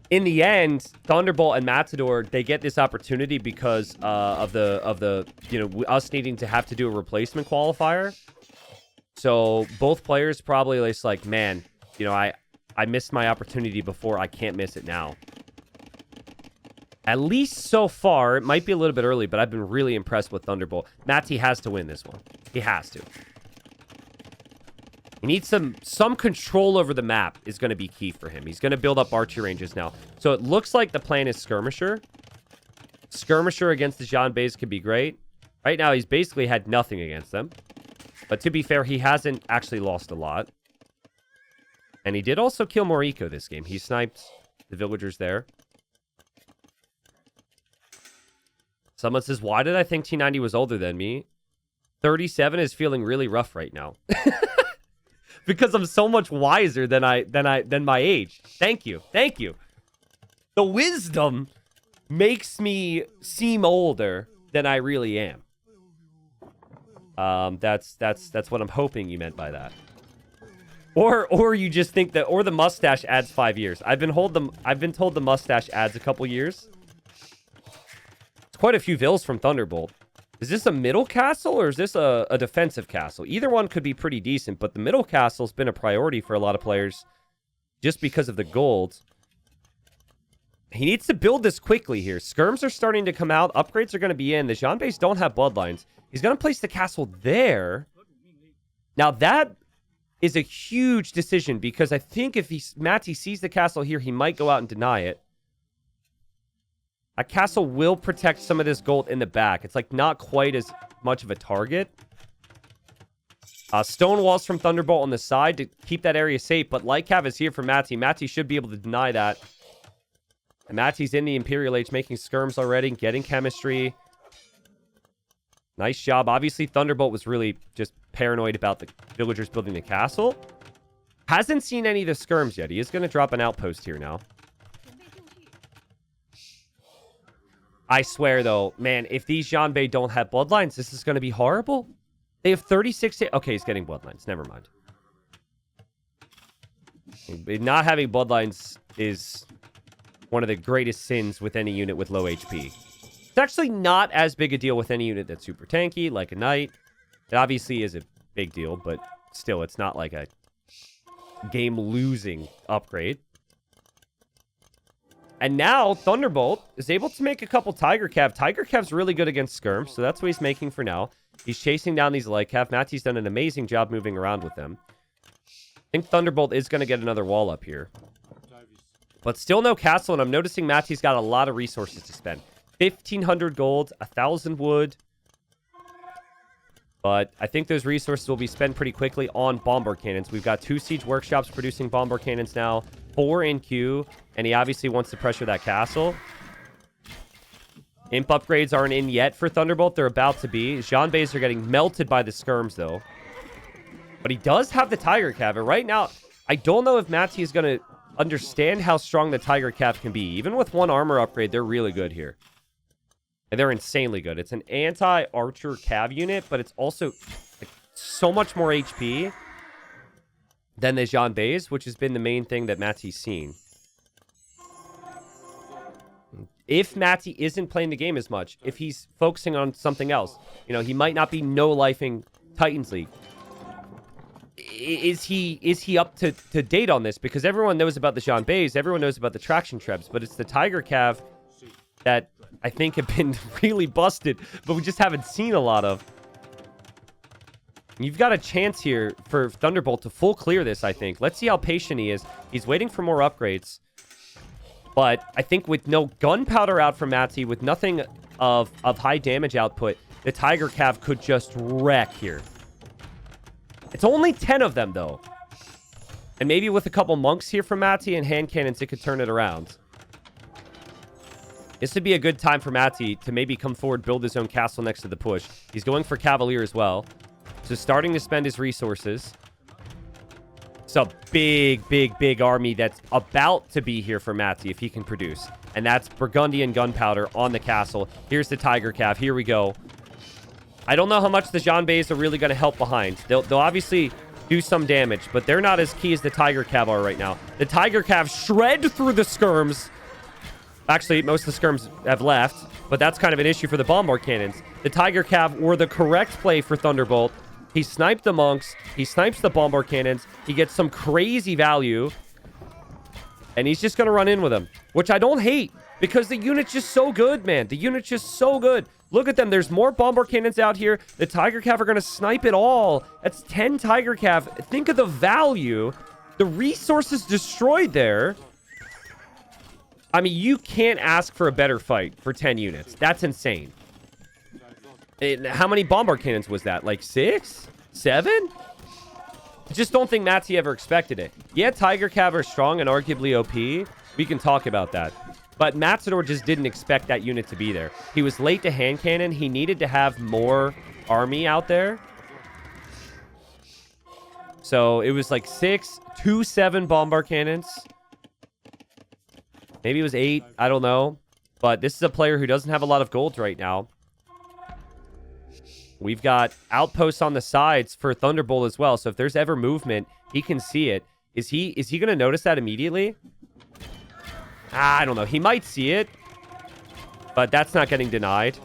In the end, Thunderbolt and Matador, they get this opportunity because of the you know, us needing to have to do a replacement qualifier. So both players probably just like, man, you know, I missed my opportunity before. I can't miss it now. At least so far, it might be a little bit early, but I've been really impressed with Thunderbolt. Matty has to win this one. He has to. He needs some control over the map is going to be key for him. He's going to build up archery ranges now. So it looks like the plan is Skirmisher. Skirmisher against the Jean Bays could be great. Right now, he's basically had nothing against them. But to be fair, he hasn't actually lost a lot. And he did also kill more eco this game. He sniped the villagers there. Someone says, why did I think T90 was older than me? 37 is feeling really rough right now. Because I'm so much wiser than my age. Thank you. Thank you. The wisdom makes me seem older than I really am. That's what I'm hoping you meant by that. Or you just think that, or the mustache adds 5 years. I've been told the mustache adds a couple years. It's quite a few vills from Thunderbolt. Is this a middle castle or is this a defensive castle? Either one could be pretty decent, but the middle castle's been a priority for a lot of players just because of the gold. He needs to build this quickly here. Skirms are starting to come out. Upgrades are going to be in. The Jean Bays don't have bloodlines. He's going to place the castle there. Now that is a huge decision because I think if Matty sees the castle here, he might go out and deny it. A castle will protect some of this gold in the back. It's like not quite as much of a target. Stone walls from Thunderbolt on the side to keep that area safe. But Light Cav is here for Matty. Matty should be able to deny that. And Matty's in the Imperial Age making skirms already. Getting chemistry. Nice job. Obviously, Thunderbolt was really just paranoid about the villagers building the castle. Hasn't seen any of the skirms yet. He is going to drop an outpost here now. I swear, though, man, if these Jean Bay don't have bloodlines, this is going to be horrible. They have 36... Okay, he's getting bloodlines. Never mind. Not having bloodlines is one of the greatest sins with any unit with low HP. It's actually not as big a deal with any unit that's super tanky, like a knight. It obviously is a big deal, but still, it's not like a game-losing upgrade. And now, Thunderbolt is able to make a couple Tiger Cav. Tiger Cav's really good against Skirm, so that's what he's making for now. He's chasing down these Light Cav. Matty's done an amazing job moving around with them. I think Thunderbolt is going to get another wall up here. But still no castle, and I'm noticing Matty's got a lot of resources to spend. 1,500 gold, 1,000 wood. But I think those resources will be spent pretty quickly on bomber cannons. We've got 2 siege workshops producing bomber cannons now. 4 in queue. And he obviously wants to pressure that castle. Imp upgrades aren't in yet for Thunderbolt. They're about to be. Jean Bays are getting melted by the skirms, though. But he does have the Tiger Cav. And right now, I don't know if Matty is going to understand how strong the Tiger Cav can be. Even with 1 armor upgrade, they're really good here. And they're insanely good. It's an anti-archer Cav unit, but it's also like, so much more HP than the Jean Bays, which has been the main thing that Matty's seen. if Matty isn't playing the game as much, if he's focusing on something else, you know, he might not be no-lifing Titans League. Is he up to date on this? Because everyone knows about the Jean Bays, everyone knows about the traction trebs, but it's the Tiger Cav that I think have been really busted, but we just haven't seen a lot of. You've got a chance here for Thunderbolt to full clear this, I think. Let's see how patient he is. He's waiting for more upgrades. But I think with no gunpowder out from Matty, with nothing of high damage output, the Tiger Cav could just wreck here. It's only 10 of them, though. And maybe with a couple monks here from Matty and hand cannons, it could turn it around. This would be a good time for Matty to maybe come forward, build his own castle next to the push. He's going for Cavalier as well. So starting to spend his resources. It's a big army that's about to be here for Matty if he can produce. And that's Burgundian gunpowder on the castle. Here's the Tiger Cav. Here we go. I don't know how much the Jean Bays are really going to help behind. They'll obviously do some damage, but they're not as key as the Tiger Cav are right now. The Tiger Cav shred through the skirms. Actually, most of the skirms have left, but that's kind of an issue for the bombard cannons. The Tiger Cav were the correct play for Thunderbolt. He sniped the monks. He snipes the bombard cannons. He gets some crazy value. And he's just going to run in with them, which I don't hate because the unit's just so good, man. The unit's just so good. Look at them. There's more bombard cannons out here. The Tiger Cav are going to snipe it all. That's 10 Tiger Cav. Think of the value. The resources destroyed there. I mean, you can't ask for a better fight for 10 units. That's insane. How many bombard cannons was that? Like 6? 7? I just don't think Matty ever expected it. Yeah, Tiger Cav are strong and arguably OP. We can talk about that. But Matador just didn't expect that unit to be there. He was late to hand cannon. He needed to have more army out there. So it was like 6, 2, 7 bombard cannons. Maybe it was 8. I don't know. But this is a player who doesn't have a lot of gold right now. We've got outposts on the sides for Thunderbolt as well. So if there's ever movement, he can see it. Is he going to notice that immediately? I don't know. He might see it. But that's not getting denied.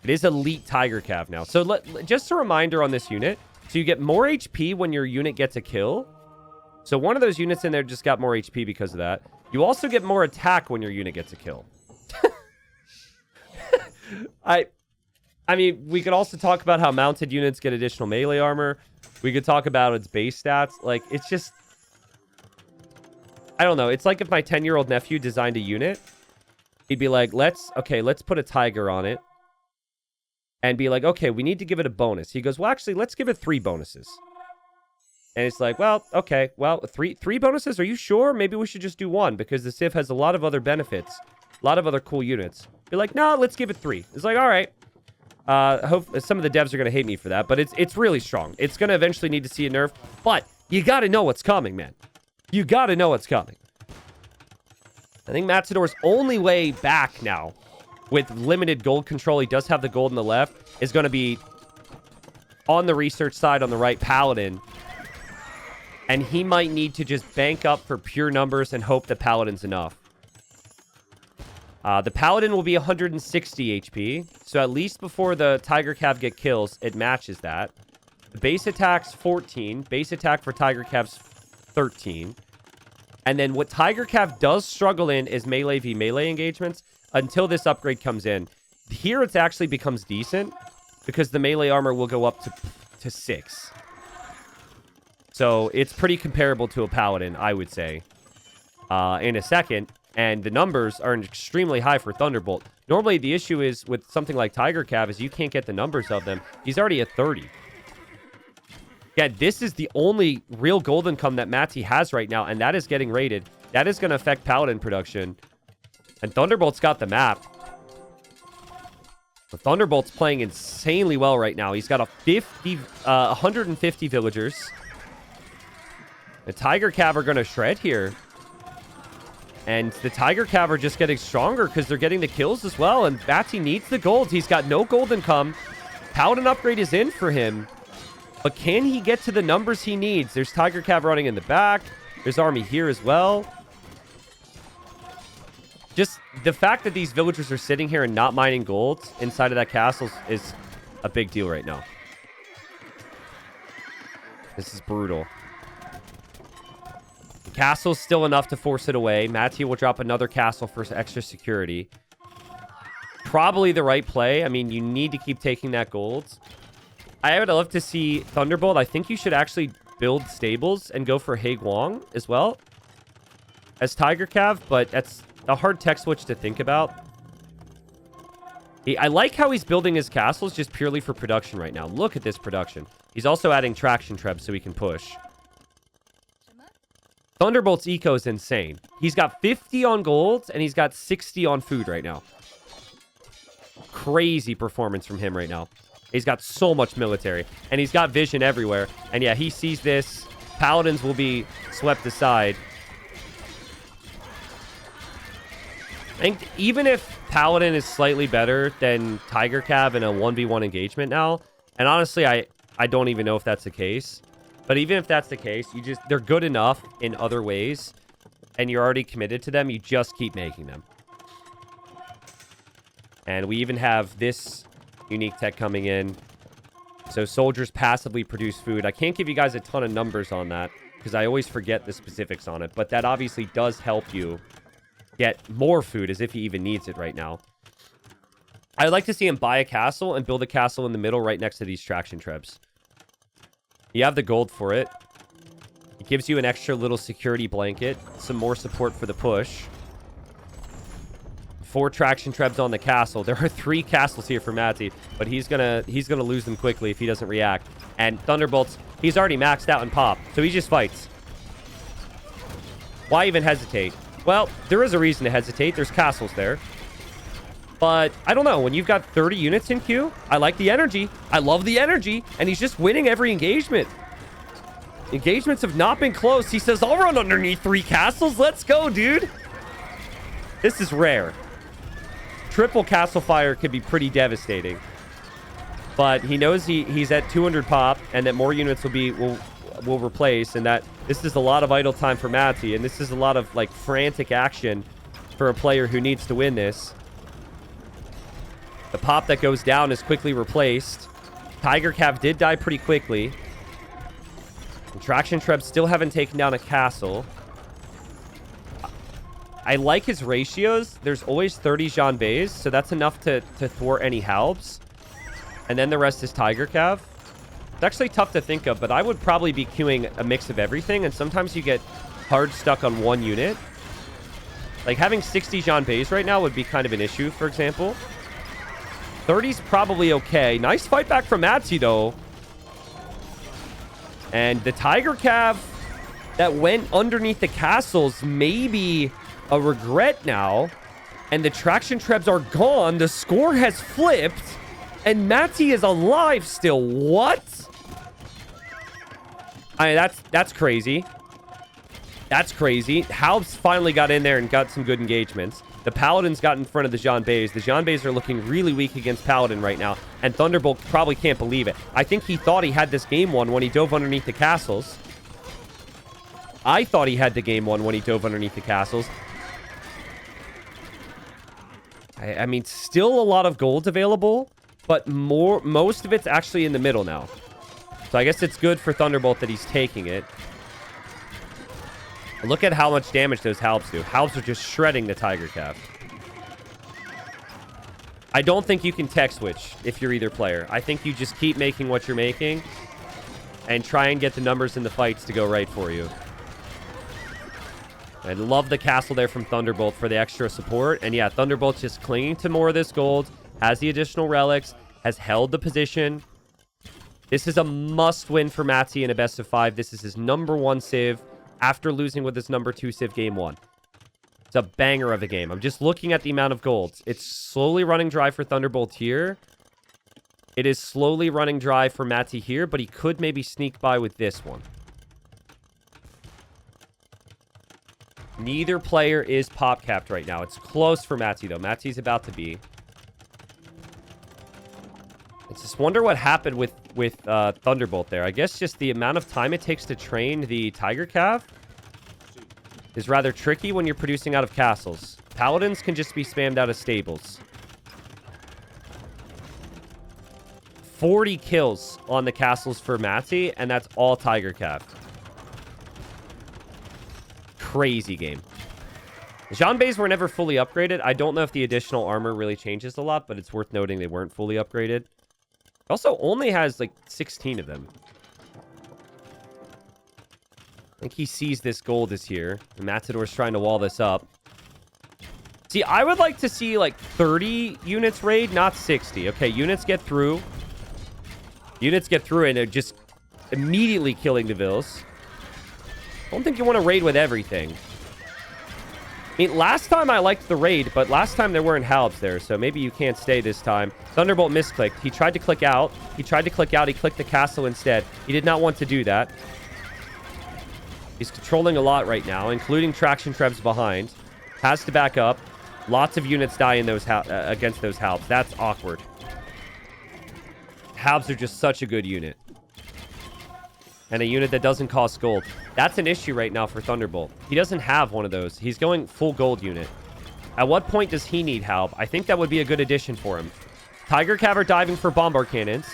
It is elite Tiger Cav now. So just a reminder on this unit. So you get more HP when your unit gets a kill. So one of those units in there just got more HP because of that. You also get more attack when your unit gets a kill. I mean, we could also talk about how mounted units get additional melee armor. We could talk about its base stats. Like, it's just... I don't know. It's like if my 10-year-old nephew designed a unit. He'd be like, let's put a tiger on it. And be like, okay, we need to give it a bonus. He goes, well, actually, let's give it 3 bonuses. And it's like, well, okay. Well, three bonuses? Are you sure? Maybe we should just do 1. Because the Civ has a lot of other benefits. A lot of other cool units. You're like, no, let's give it 3. It's like, all right. Hope some of the devs are going to hate me for that, but it's really strong. It's going to eventually need to see a nerf, but you got to know what's coming, man. You got to know what's coming. I think Matador's only way back now with limited gold control, he does have the gold on the left, is going to be on the research side on the right, Paladin. And he might need to just bank up for pure numbers and hope the Paladin's enough. The Paladin will be 160 HP, so at least before the Tiger Cav get kills, it matches that. The base attack's 14. Base attack for Tiger Cav's 13. And then what Tiger Cav does struggle in is melee v melee engagements until this upgrade comes in. Here it actually becomes decent because the melee armor will go up to 6. So it's pretty comparable to a Paladin, I would say, in a second. And the numbers are extremely high for Thunderbolt. Normally, the issue is with something like Tiger Cav is you can't get the numbers of them. He's already at 30. Yeah, this is the only real gold income that Matty has right now, and that is getting raided. That is going to affect Paladin production. And Thunderbolt's got the map. But Thunderbolt's playing insanely well right now. He's got 150 villagers. The Tiger Cav are going to shred here. And the Tiger Cav are just getting stronger because they're getting the kills as well. And Matty needs the gold. He's got no gold income. Paladin upgrade is in for him. But can he get to the numbers he needs? There's Tiger Cav running in the back. There's army here as well. Just the fact that these villagers are sitting here and not mining gold inside of that castle is a big deal right now. This is brutal. The castle's still enough to force it away. Matty will drop another castle for extra security. Probably the right play. I mean, you need to keep taking that gold. I would love to see Thunderbolt. I think you should actually build stables and go for He Guang as well as Tiger Cav, but that's a hard tech switch to think about. I like how he's building his castles just purely for production right now. Look at this production. He's also adding traction trebs so he can push. Thunderbolt's eco is insane. He's got 50 on gold and he's got 60 on food right now. Crazy performance from him right now. He's got so much military and he's got vision everywhere. And yeah, he sees this. Paladins will be swept aside. I think even if Paladin is slightly better than Tiger Cav in a 1v1 engagement now, and honestly, I don't even know if that's the case. But even if that's the case, they're good enough in other ways, and you're already committed to them, you just keep making them. And we even have this unique tech coming in. So soldiers passively produce food. I can't give you guys a ton of numbers on that, because I always forget the specifics on it. But that obviously does help you get more food, as if he even needs it right now. I'd like to see him buy a castle and build a castle in the middle right next to these traction trebs. You have the gold for it. It gives you an extra little security blanket, some more support for the push. 4 traction trebs on the castle. There are 3 castles here for Matty, but he's gonna lose them quickly if he doesn't react. And Thunderbolts, he's already maxed out in pop, so he just fights. Why even hesitate? Well, there is a reason to hesitate. There's castles there. But I don't know. When you've got 30 units in queue, I like the energy. I love the energy. And he's just winning every engagement. Engagements have not been close. He says, I'll run underneath 3 castles. Let's go, dude. This is rare. Triple castle fire could be pretty devastating. But he knows he's at 200 pop and that more units will replace, and that this is a lot of idle time for Matty, and this is a lot of like frantic action for a player who needs to win this. The pop that goes down is quickly replaced. Tiger Cav did die pretty quickly. And traction trebs still haven't taken down a castle. I like his ratios. There's always 30 Jean Bays, so that's enough to thwart any halbs. And then the rest is Tiger Cav. It's actually tough to think of, but I would probably be queuing a mix of everything, and sometimes you get hard stuck on one unit. Like, having 60 Jean Bays right now would be kind of an issue, for example. 30's probably okay. Nice fight back from Matty, though. And the Tiger Cav that went underneath the castles may be a regret now. And the traction trebs are gone. The score has flipped. And Matty is alive still. What? I mean, that's crazy. That's crazy. Halbs finally got in there and got some good engagements. The Paladins got in front of the Jean Bays. The Jean Bays are looking really weak against Paladin right now. And Thunderbolt probably can't believe it. I think he thought he had this game won when he dove underneath the castles. I thought he had the game won when he dove underneath the castles. I mean, still a lot of gold available, but most of it's actually in the middle now. So I guess it's good for Thunderbolt that he's taking it. Look at how much damage those halbs do. Halbs are just shredding the Tiger Cav. I don't think you can tech switch if you're either player. I think you just keep making what you're making and try and get the numbers in the fights to go right for you. I love the castle there from Thunderbolt for the extra support. And yeah, Thunderbolt's just clinging to more of this gold, has the additional relics, has held the position. This is a must-win for Matty in a best of 5. This is his #1 civ after losing with his #2 civ game 1. It's a banger of a game. I'm just looking at the amount of golds. It's slowly running dry for Thunderbolt here. It is slowly running dry for Matty here, but he could maybe sneak by with this one. Neither player is pop capped right now. It's close for Matty, though. Matty's about to be. I just wonder what happened with Thunderbolt there. I guess just the amount of time it takes to train the Tiger Cav is rather tricky when you're producing out of castles. Paladins can just be spammed out of stables. 40 kills on the castles for Matty, and that's all Tiger Cav. Crazy game. Jean Bays were never fully upgraded. I don't know if the additional armor really changes a lot, but it's worth noting they weren't fully upgraded. It also only has like 16 of them. I think he sees this gold is here. And Matador's trying to wall this up. See, I would like to see like 30 units raid, not 60. Okay, units get through. Units get through and they're just immediately killing the Vills. I don't think you want to raid with everything. I mean, last time I liked the raid, but last time there weren't halbs there, so maybe you can't stay this time. Thunderbolt misclicked. He tried to click out. He clicked the castle instead. He did not want to do that. He's controlling a lot right now, including traction trebs behind. Has to back up. Lots of units die in those against those halbs. That's awkward. Halbs are just such a good unit. And a unit that doesn't cost gold. That's an issue right now for Thunderbolt. He doesn't have one of those. He's going full gold unit. At what point does he need halb? I think that would be a good addition for him. Tiger Cav are diving for bombard cannons.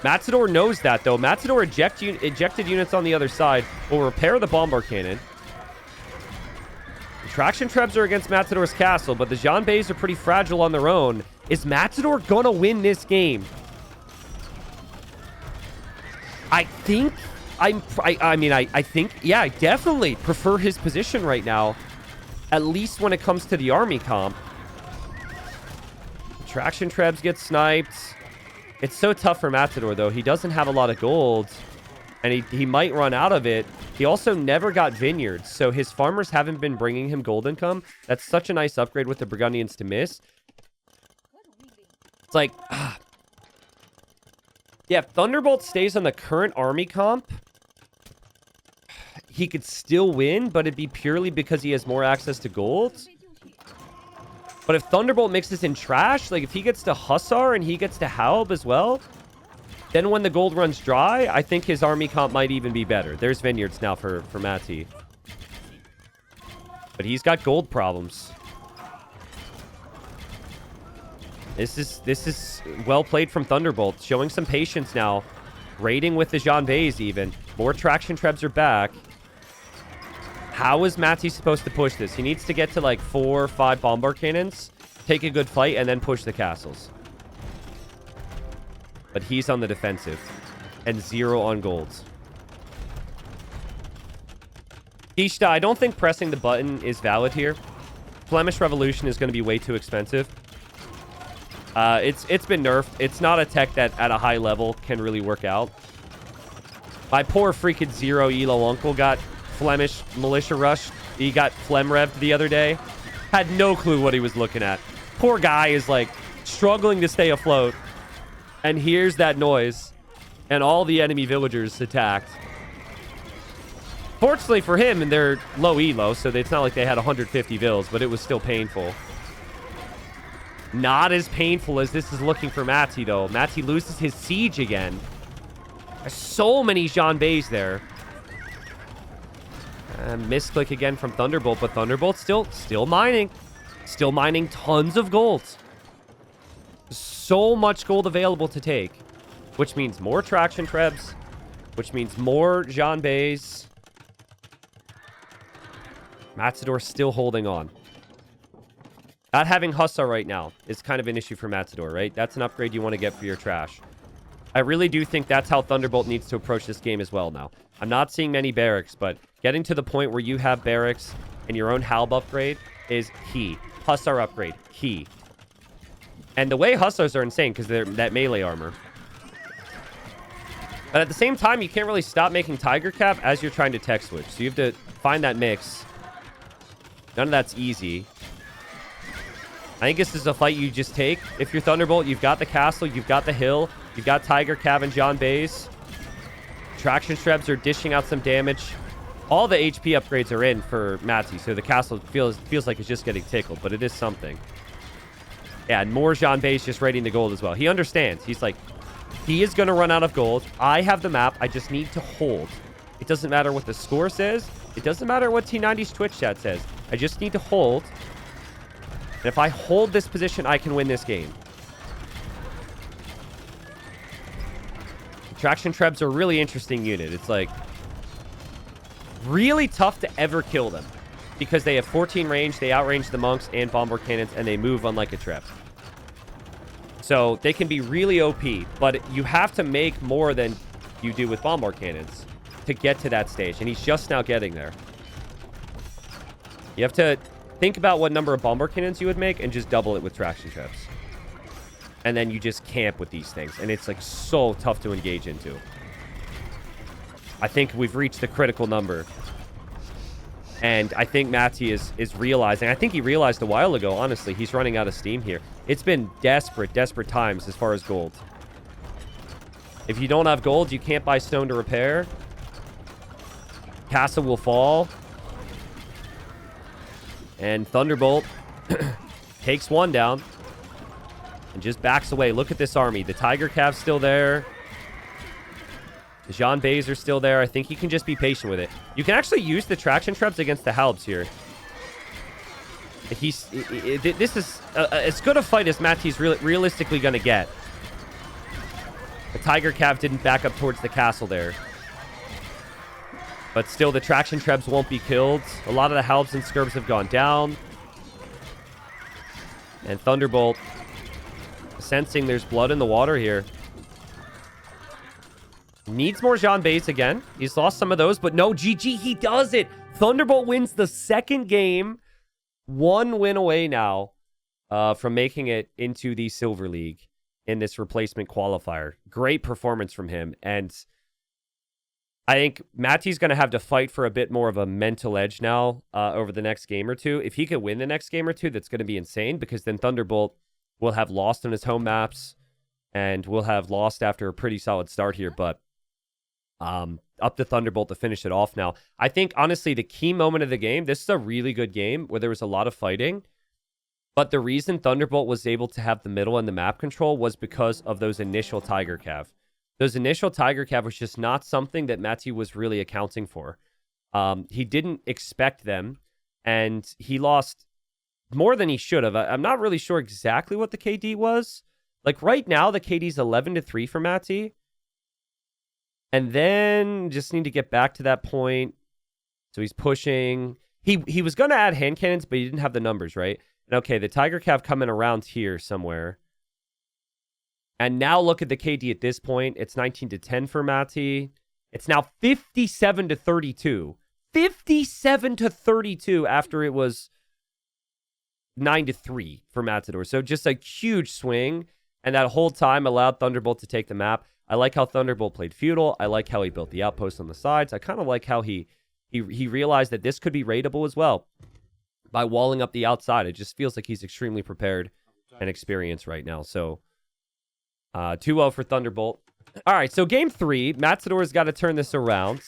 Matador knows that, though. Matador ejected units on the other side. Will repair the bombard cannon. The traction trebs are against Matador's castle, but the Jean Bays are pretty fragile on their own. Is Matador gonna win this game? I think, yeah, I definitely prefer his position right now. At least when it comes to the army comp. Traction trebs get sniped. It's so tough for Matador, though. He doesn't have a lot of gold. And he might run out of it. He also never got vineyards, so his farmers haven't been bringing him gold income. That's such a nice upgrade with the Burgundians to miss. It's like... Yeah, if Thunderbolt stays on the current army comp, he could still win, but it'd be purely because he has more access to gold. But if Thunderbolt mixes in trash, like if he gets to Hussar and he gets to Halb as well, then when the gold runs dry, I think his army comp might even be better. There's vineyards now for Matty. But he's got gold problems. This is well played from Thunderbolt. Showing some patience now. Raiding with the Jean Bays even. More traction trebs are back. How is Matty supposed to push this? He needs to get to like 4 or 5 bombard cannons. Take a good fight and then push the castles. But he's on the defensive. And 0 on golds. Ishta, I don't think pressing the button is valid here. Flemish Revolution is going to be way too expensive. It's been nerfed. It's not a tech that at a high level can really work out. My poor freaking Zero Elo uncle got Flemish Militia Rush. He got Flem revved the other day. Had no clue what he was looking at. Poor guy is like struggling to stay afloat. And hears that noise. And all the enemy villagers attacked. Fortunately for him, and they're low elo, so it's not like they had 150 vills, but it was still painful. Not as painful as this is looking for Matty, though. Matty loses his siege again. There's so many Jean Bays there. Misclick again from Thunderbolt, but Thunderbolt's still mining. Still mining tons of gold. So much gold available to take. Which means more traction trebs. Which means more Jean Bays. Matador still holding on. Not having Hussar right now is kind of an issue for Matador, right? That's an upgrade you want to get for your trash. I really do think that's how Thunderbolt needs to approach this game as well now. I'm not seeing many barracks, but getting to the point where you have barracks and your own Halb upgrade is key. Hussar upgrade, key. And the way Hussars are insane because they're that melee armor. But at the same time, you can't really stop making Tiger Cav as you're trying to tech switch. So you have to find that mix. None of that's easy. I think this is a fight you just take. If you're Thunderbolt, you've got the castle, you've got the hill, you've got Tiger Cav and Jean Bays. Traction trebs are dishing out some damage. All the HP upgrades are in for Matty, so the castle feels like it's just getting tickled, but it is something. Yeah, and more Jean Bays just raiding the gold as well. He understands. He's like, he is going to run out of gold. I have the map. I just need to hold. It doesn't matter what the score says. It doesn't matter what T90's Twitch chat says. I just need to hold. And if I hold this position, I can win this game. Traction Trebs are a really interesting unit. It's like really tough to ever kill them because they have 14 range, they outrange the monks and bombard cannons, and they move unlike a Treb. So they can be really OP, but you have to make more than you do with bombard cannons to get to that stage, and he's just now getting there. You have to think about what number of bombard cannons you would make and just double it with traction Trebs. And then you just camp with these things, and it's like so tough to engage into. I think we've reached the critical number. And I think Matty is realizing. I think he realized a while ago, honestly. He's running out of steam here. It's been desperate times as far as gold. If you don't have gold, you can't buy stone to repair. Castle will fall. And Thunderbolt takes one down. And just backs away. Look at this army. The Tiger Cav's still there. The Jean Bays are still there. I think he can just be patient with it. You can actually use the traction Trebs against the Halbs here. This is as good a fight as Matty's realistically going to get. The Tiger Cav didn't back up towards the castle there. But still, the traction Trebs won't be killed. A lot of the Halbs and Skurbs have gone down. And Thunderbolt sensing there's blood in the water here. Needs more Jean Bays again. He's lost some of those, but no, GG, he does it. Thunderbolt wins the second game. One win away now from making it into the Silver League in this replacement qualifier. Great performance from him. And I think Matty's going to have to fight for a bit more of a mental edge now over the next game or two. If he could win the next game or two, that's going to be insane, because then Thunderbolt will have lost on his home maps and will have lost after a pretty solid start here. But up to Thunderbolt to finish it off now. I think, honestly, the key moment of the game, this is a really good game where there was a lot of fighting. But the reason Thunderbolt was able to have the middle and the map control was because of those initial Tiger Cav. Those initial Tiger Cav was just not something that Matty was really accounting for. He didn't expect them, and he lost more than he should have. I'm not really sure exactly what the KD was. Like, right now, the KD's 11-3 for Matty. And then just need to get back to that point. So he's pushing. He was going to add hand cannons, but he didn't have the numbers, right? And okay, the Tiger Cav coming around here somewhere. And now look at the KD at this point. It's 19-10 for Matty. It's now 57-32. 57-32 after it was 9-3 for Matador. So just a huge swing. And that whole time allowed Thunderbolt to take the map. I like how Thunderbolt played feudal. I like how he built the outposts on the sides. I kind of like how he realized that this could be raidable as well by walling up the outside. It just feels like he's extremely prepared and experienced right now. So 2-0 for Thunderbolt. All right, so game 3. Matador's got to turn this around.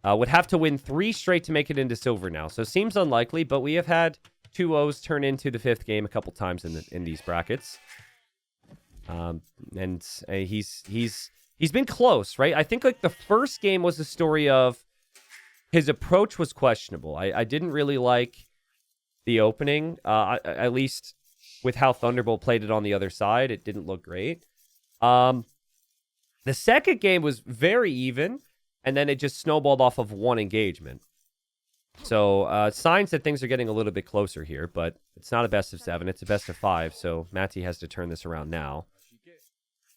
Would have to win 3 straight to make it into silver now. So seems unlikely, but we have had 2-0s turn into the 5th game a couple times in these brackets. And he's been close, right? I think like the first game was the story of his approach was questionable. I didn't really like the opening, at least with how Thunderbolt played it on the other side. It didn't look great. The second game was very even, and then it just snowballed off of one engagement. So signs that things are getting a little bit closer here, but it's not a best of 7. It's a best of 5, so Matty has to turn this around now.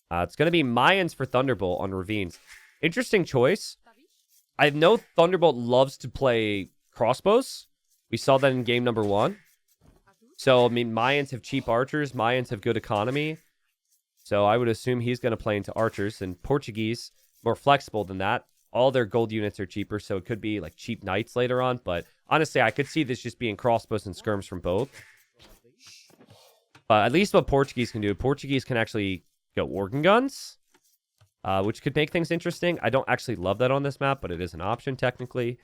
It's going to be Mayans for Thunderbolt on Ravines. Interesting choice. I know Thunderbolt loves to play crossbows. We saw that in game number 1. So, I mean, Mayans have cheap archers. Mayans have good economy. So I would assume he's going to play into archers. And Portuguese, more flexible than that. All their gold units are cheaper, so it could be like cheap knights later on. But honestly, I could see this just being crossbows and skirms from both. But at least what Portuguese can do, Portuguese can actually go organ guns, which could make things interesting. I don't actually love that on this map, but it is an option technically.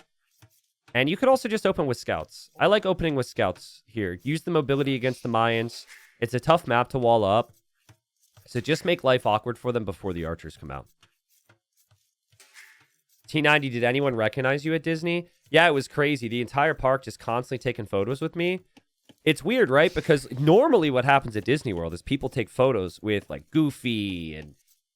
And you could also just open with scouts. I like opening with scouts here. Use the mobility against the Mayans. It's a tough map to wall up. So just make life awkward for them before the archers come out. T90, did anyone recognize you at Disney? Yeah, it was crazy. The entire park just constantly taking photos with me. it's weird, right? Because normally what happens at Disney World is people take photos with like Goofy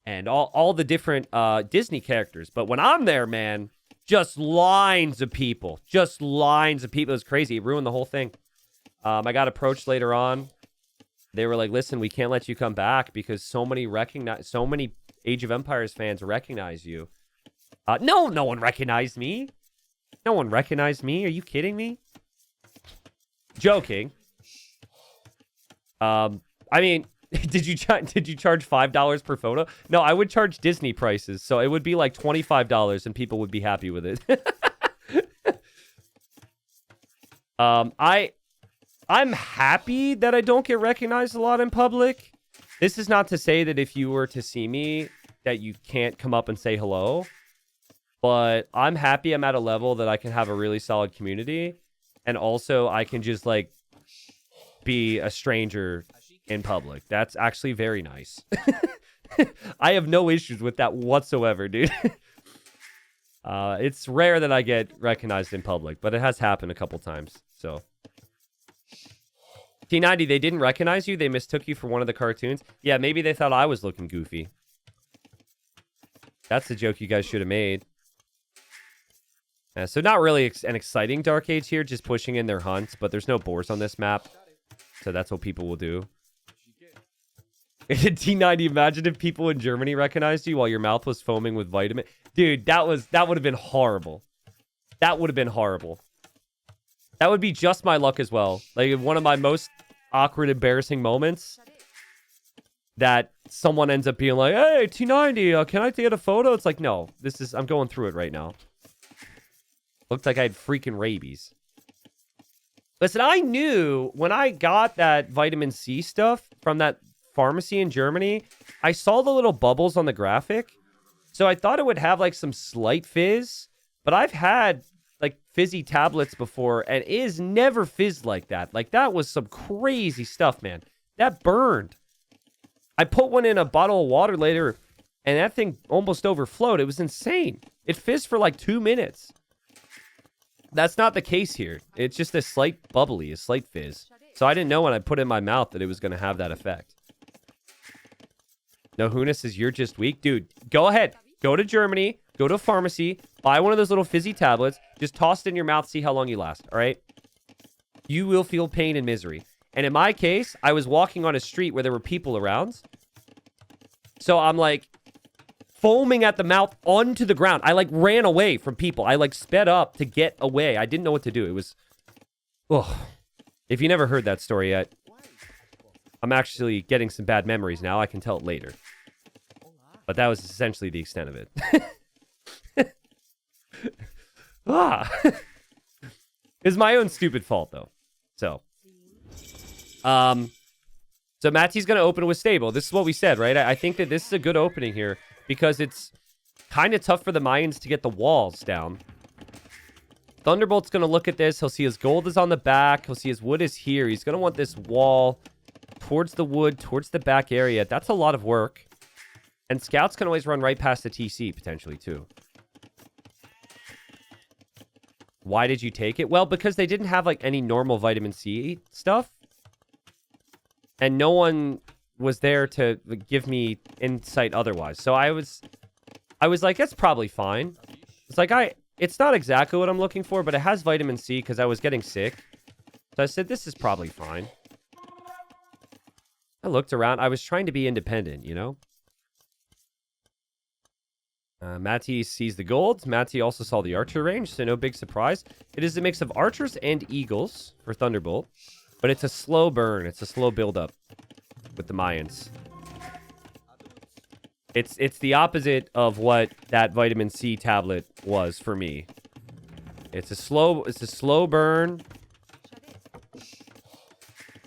and all the different Disney characters. But when I'm there, man, just lines of people. Just lines of people. It was crazy. It ruined the whole thing. I got approached later on. They were like, listen, we can't let you come back because so many Age of Empires fans recognize you. No one recognized me. No one recognized me. Are you kidding me? Joking. I mean, did you charge $5 per photo? No, I would charge Disney prices, so it would be like $25, and people would be happy with it. I'm happy that I don't get recognized a lot in public. This is not to say that if you were to see me, that you can't come up and say hello. But I'm happy I'm at a level that I can have a really solid community. And also, I can just, like, be a stranger in public. That's actually very nice. I have no issues with that whatsoever, dude. It's rare that I get recognized in public, but it has happened a couple times, so... T90, they didn't recognize you? They mistook you for one of the cartoons? Yeah, maybe they thought I was looking goofy. That's the joke you guys should have made. So not really an exciting Dark Age here, just pushing in their hunts, but there's no boars on this map. So that's what people will do. T90, imagine if people in Germany recognized you while your mouth was foaming with vitamin. Dude, that would have been horrible. That would have been horrible. That would be just my luck as well. Like, one of my most awkward, embarrassing moments that someone ends up being like, hey, T90, can I get a photo? It's like, no, I'm going through it right now. Looked like I had freaking rabies. Listen, I knew when I got that vitamin C stuff from that pharmacy in Germany, I saw the little bubbles on the graphic. So I thought it would have like some slight fizz, but I've had like fizzy tablets before, and it is never fizzed like that. Like, that was some crazy stuff, man. That burned. I put one in a bottle of water later, and that thing almost overflowed. It was insane. It fizzed for like 2 minutes. That's not the case here. It's just a slight bubbly, a slight fizz. So I didn't know when I put it in my mouth that it was going to have that effect. No, Hunis says you're just weak. Dude, go ahead. Go to Germany. Go to a pharmacy. Buy one of those little fizzy tablets. Just toss it in your mouth. See how long you last. All right? You will feel pain and misery. And in my case, I was walking on a street where there were people around. So I'm like foaming at the mouth onto the ground. I like ran away from people. I like sped up to get away. I didn't know what to do. It was... Oh. If you never heard that story yet, I'm actually getting some bad memories now. I can tell it later. But that was essentially the extent of it. It's my own stupid fault, though. So Matty's going to open with stable. This is what we said, right? I think that this is a good opening here because it's kind of tough for the Mayans to get the walls down. Thunderbolt's going to look at this. He'll see his gold is on the back. He'll see his wood is here. He's going to want this wall towards the wood, towards the back area. That's a lot of work. And scouts can always run right past the TC, potentially, too. Why did you take it? Well, because they didn't have, like, any normal vitamin C stuff. And no one was there to give me insight otherwise. So I was like, that's probably fine. It's like, it's not exactly what I'm looking for, but it has vitamin C because I was getting sick. So I said, this is probably fine. I looked around. I was trying to be independent, you know? Matty sees the gold. Matty also saw the archer range, so no big surprise. It is a mix of archers and eagles for Thunderbolt, but it's a slow burn. It's a slow build-up with the Mayans. It's the opposite of what that vitamin C tablet was for me. It's a slow burn.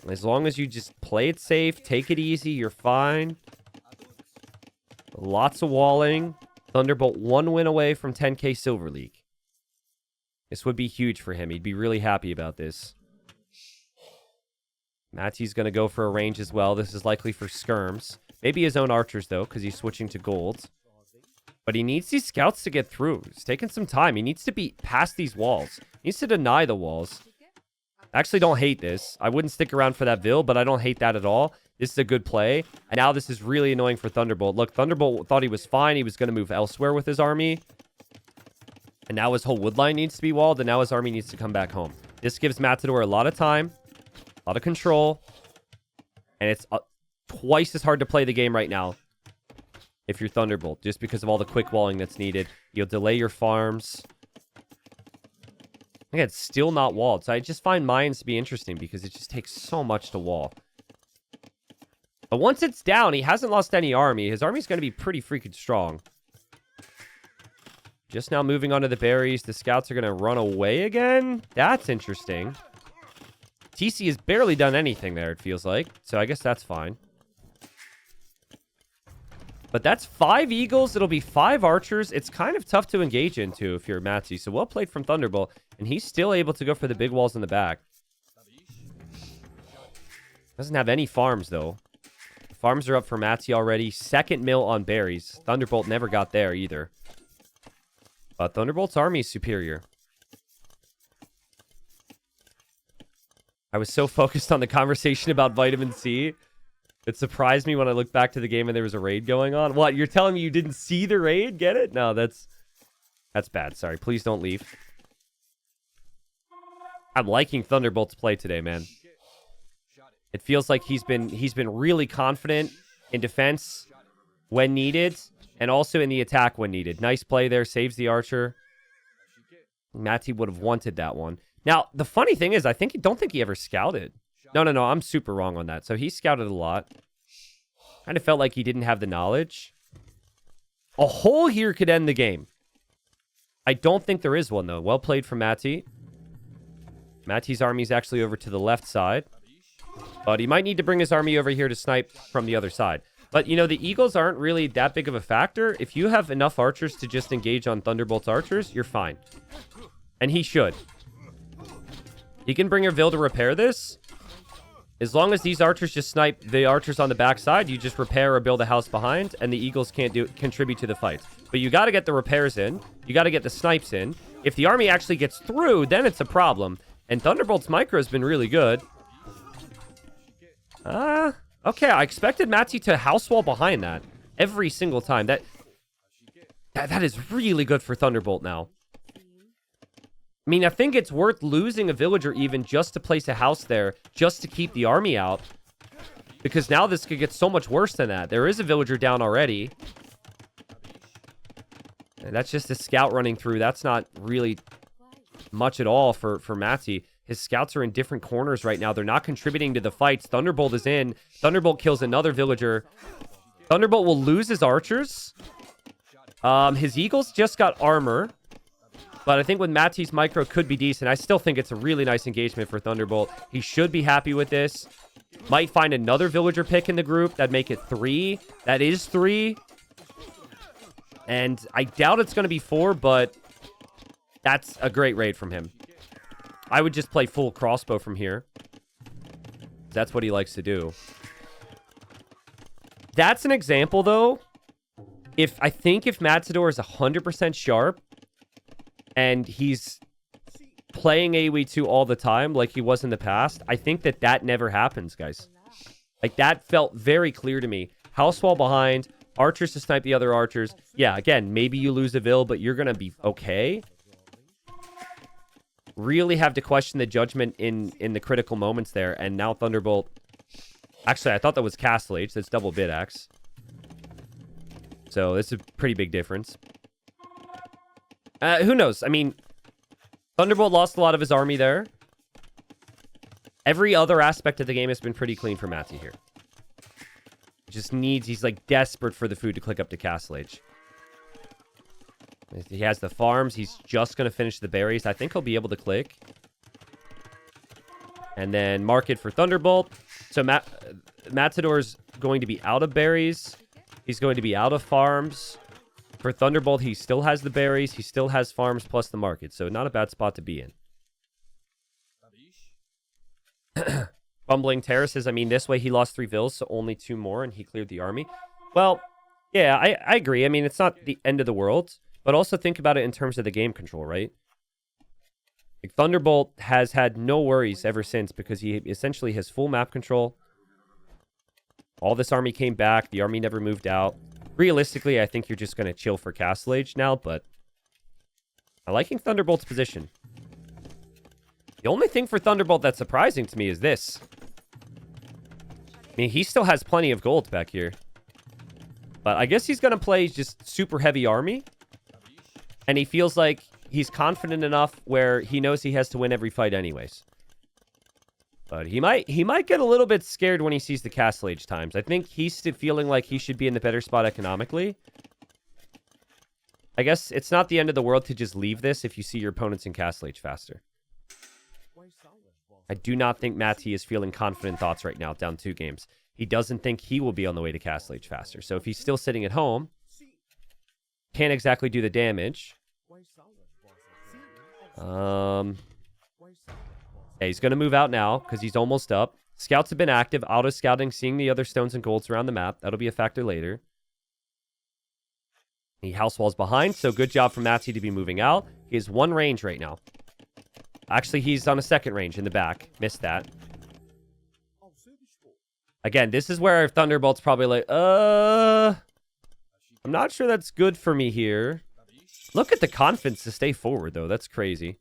As long as you just play it safe, take it easy, you're fine. Lots of walling. Thunderbolt 1 win away from 10k Silver League. This would be huge for him. He'd be really happy about this. Matty's going to go for a range as well. This is likely for skirms. Maybe his own archers, though, because he's switching to golds. But he needs these scouts to get through. He's taking some time. He needs to be past these walls. He needs to deny the walls. I actually don't hate this. I wouldn't stick around for that Vil, but I don't hate that at all. This is a good play. And now this is really annoying for Thunderbolt. Look, Thunderbolt thought he was fine. He was going to move elsewhere with his army. And now his whole wood line needs to be walled, and now his army needs to come back home. This gives Matador a lot of time, a lot of control, and it's twice as hard to play the game right now if you're Thunderbolt, just because of all the quick walling that's needed. You'll delay your farms. Again, it's still not walled, so I just find mines to be interesting because it just takes so much to wall. But once it's down, he hasn't lost any army. His army's going to be pretty freaking strong. Just now moving on to the berries. The scouts are going to run away again. That's interesting. TC has barely done anything there, it feels like. So I guess that's fine. But that's 5 eagles. It'll be 5 archers. It's kind of tough to engage into if you're Matsy. So well played from Thunderbolt. And he's still able to go for the big walls in the back. Doesn't have any farms, though. Farms are up for Matsy already. Second mill on berries. Thunderbolt never got there either. But Thunderbolt's army is superior. I was so focused on the conversation about vitamin C. It surprised me when I looked back to the game and there was a raid going on. What? You're telling me you didn't see the raid? Get it? No, that's bad. Sorry. Please don't leave. I'm liking Thunderbolt's play today, man. It feels like he's been really confident in defense when needed, and also in the attack when needed. Nice play there. Saves the archer. Matty would have wanted that one. Now, the funny thing is, don't think he ever scouted. No. I'm super wrong on that. So he scouted a lot. Kind of felt like he didn't have the knowledge. A hole here could end the game. I don't think there is one, though. Well played from Matty. Matty's army is actually over to the left side. But he might need to bring his army over here to snipe from the other side. But, you know, the eagles aren't really that big of a factor. If you have enough archers to just engage on Thunderbolt's archers, you're fine. And he should. He can bring a Vil to repair this. As long as these archers just snipe the archers on the backside, you just repair or build a house behind, and the eagles can't contribute to the fight. But you got to get the repairs in. You got to get the snipes in. If the army actually gets through, then it's a problem. And Thunderbolt's micro has been really good. Okay, I expected Matty to house wall behind that every single time. That is really good for Thunderbolt now. I mean, I think it's worth losing a villager even just to place a house there, just to keep the army out. Because now this could get so much worse than that. There is a villager down already. And that's just a scout running through. That's not really much at all for Matty. His scouts are in different corners right now. They're not contributing to the fights. Thunderbolt is in. Thunderbolt kills another villager. Thunderbolt will lose his archers. His eagles just got armor. But I think with Matty's micro could be decent. I still think it's a really nice engagement for Thunderbolt. He should be happy with this. Might find another villager pick in the group. That'd make it 3. That is 3. And I doubt it's going to be 4, but that's a great raid from him. I would just play full crossbow from here. That's what he likes to do. That's an example, though. I think if Matador is 100% sharp and he's playing AoE 2 all the time like he was in the past, I think that never happens, guys. Like, that felt very clear to me. House wall behind, archers to snipe the other archers. Yeah, again, maybe you lose a Vil, but you're going to be okay. Really have to question the judgment in the critical moments there. And now Thunderbolt... Actually, I thought that was Castle Age. That's double bid axe. So, it's a pretty big difference. Who knows? I mean, Thunderbolt lost a lot of his army there. Every other aspect of the game has been pretty clean for Matty here. Just needs... He's, like, desperate for the food to click up to Castle Age. He has the farms. He's just going to finish the berries. I think he'll be able to click. And then market for Thunderbolt. So Matador's going to be out of berries. He's going to be out of farms. For Thunderbolt, he still has the berries. He still has farms plus the market. So not a bad spot to be in. Bumbling Terraces. I mean, this way he lost 3 Vils, so only 2 more, and he cleared the army. Well, yeah, I agree. I mean, it's not the end of the world. But also think about it in terms of the game control, right? Like, Thunderbolt has had no worries ever since because he essentially has full map control. All this army came back. The army never moved out. Realistically, I think you're just going to chill for Castle Age now, but I'm liking Thunderbolt's position. The only thing for Thunderbolt that's surprising to me is this. I mean, he still has plenty of gold back here. But I guess he's going to play just super heavy army. And he feels like he's confident enough where he knows he has to win every fight anyways. But he might get a little bit scared when he sees the Castle Age times. I think he's still feeling like he should be in the better spot economically. I guess it's not the end of the world to just leave this if you see your opponents in Castle Age faster. I do not think Matty is feeling confident thoughts right now, down 2 games. He doesn't think he will be on the way to Castle Age faster. So if he's still sitting at home, can't exactly do the damage. Yeah, he's going to move out now because he's almost up. Scouts have been active, auto-scouting, seeing the other stones and golds around the map. That'll be a factor later. He house walls behind, so good job for Matty to be moving out. He has 1 range right now. Actually, he's on a 2nd range in the back. Missed that. Again, this is where Thunderbolt's probably like, I'm not sure that's good for me here. Look at the confidence to stay forward, though. That's crazy.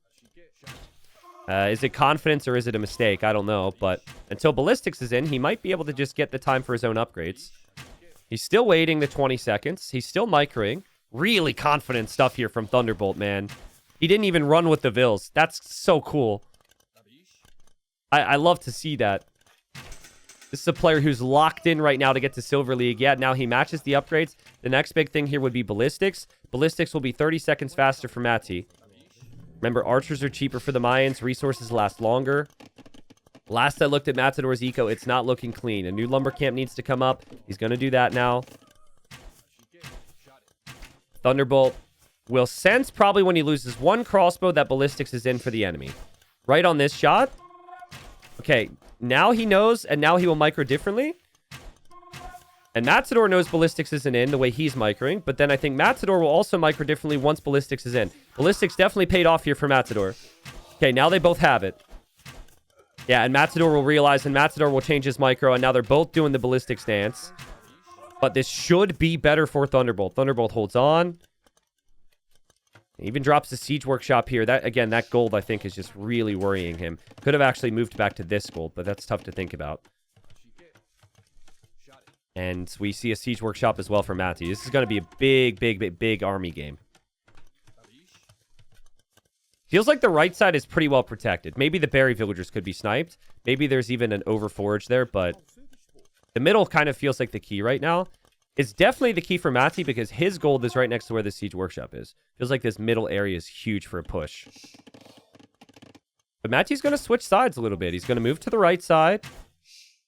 Is it confidence or is it a mistake? I don't know, but until Ballistics is in, he might be able to just get the time for his own upgrades. He's still waiting the 20 seconds. He's still microing. Really confident stuff here from Thunderbolt, man. He didn't even run with the Vills. That's so cool. I love to see that. This is a player who's locked in right now to get to Silver League. Yeah, now he matches the upgrades. The next big thing here would be Ballistics. Ballistics will be 30 seconds faster for Matty. Remember, archers are cheaper for the Mayans. Resources last longer. Last I looked at Matador's eco, it's not looking clean. A new lumber camp needs to come up. He's going to do that now. Thunderbolt will sense probably when he loses 1 crossbow that Ballistics is in for the enemy. Right on this shot. Okay, now he knows, and now he will micro differently. And Matador knows Ballistics isn't in the way he's microing, but then I think Matador will also micro differently once Ballistics is in. Ballistics definitely paid off here for Matador. Okay, now they both have it. Yeah, and Matador will realize, and Matador will change his micro, and now they're both doing the Ballistics dance. But this should be better for Thunderbolt. Thunderbolt holds on. Even drops the Siege Workshop here. That, again, that gold, I think, is just really worrying him. Could have actually moved back to this gold, but that's tough to think about. And we see a Siege Workshop as well for Matty. This is going to be a big army game. Feels like the right side is pretty well protected. Maybe the berry villagers could be sniped. Maybe there's even an overforge there, but the middle kind of feels like the key right now. It's definitely the key for Matty because his gold is right next to where the Siege Workshop is. Feels like this middle area is huge for a push. But Matty's going to switch sides a little bit. He's going to move to the right side.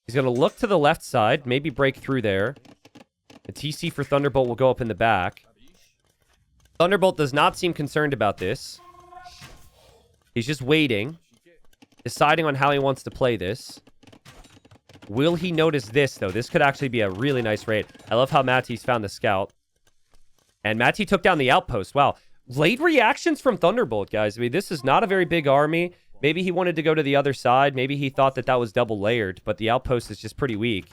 He's going to look to the left side, maybe break through there. The TC for Thunderbolt will go up in the back. Thunderbolt does not seem concerned about this. He's just waiting, deciding on how he wants to play this. Will he notice this, though? This could actually be a really nice raid. I love how Matty's found the scout. And Matty took down the outpost. Wow. Late reactions from Thunderbolt, guys. I mean, this is not a very big army. Maybe he wanted to go to the other side. Maybe he thought that that was double layered, but the outpost is just pretty weak.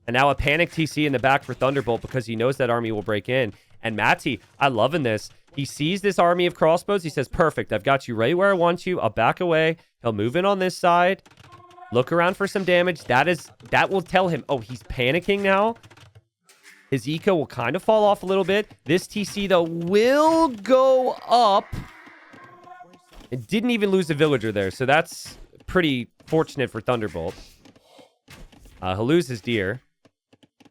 And now a panic TC in the back for Thunderbolt because he knows that army will break in. And Matty, I'm loving this. He sees this army of crossbows. He says, perfect. I've got you right where I want you. I'll back away. He'll move in on this side. Look around for some damage. That will tell him, oh, he's panicking now. His eco will kind of fall off a little bit. This TC, though, will go up. It didn't even lose a villager there, so that's pretty fortunate for Thunderbolt. He'll lose his deer,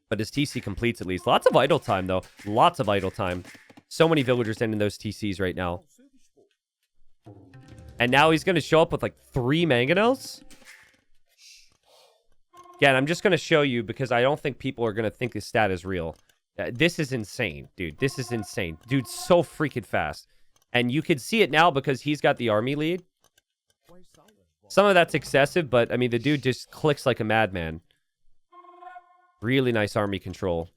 but his TC completes at least. Lots of idle time, though. Lots of idle time. So many villagers ending those TCs right now. And now he's going to show up with like 3 mangonels. Again, I'm just going to show you because I don't think people are going to think this stat is real. This is insane, dude. This is insane. Dude's so freaking fast. And you could see it now because he's got the army lead. Some of that's excessive, but I mean, the dude just clicks like a madman. Really nice army control.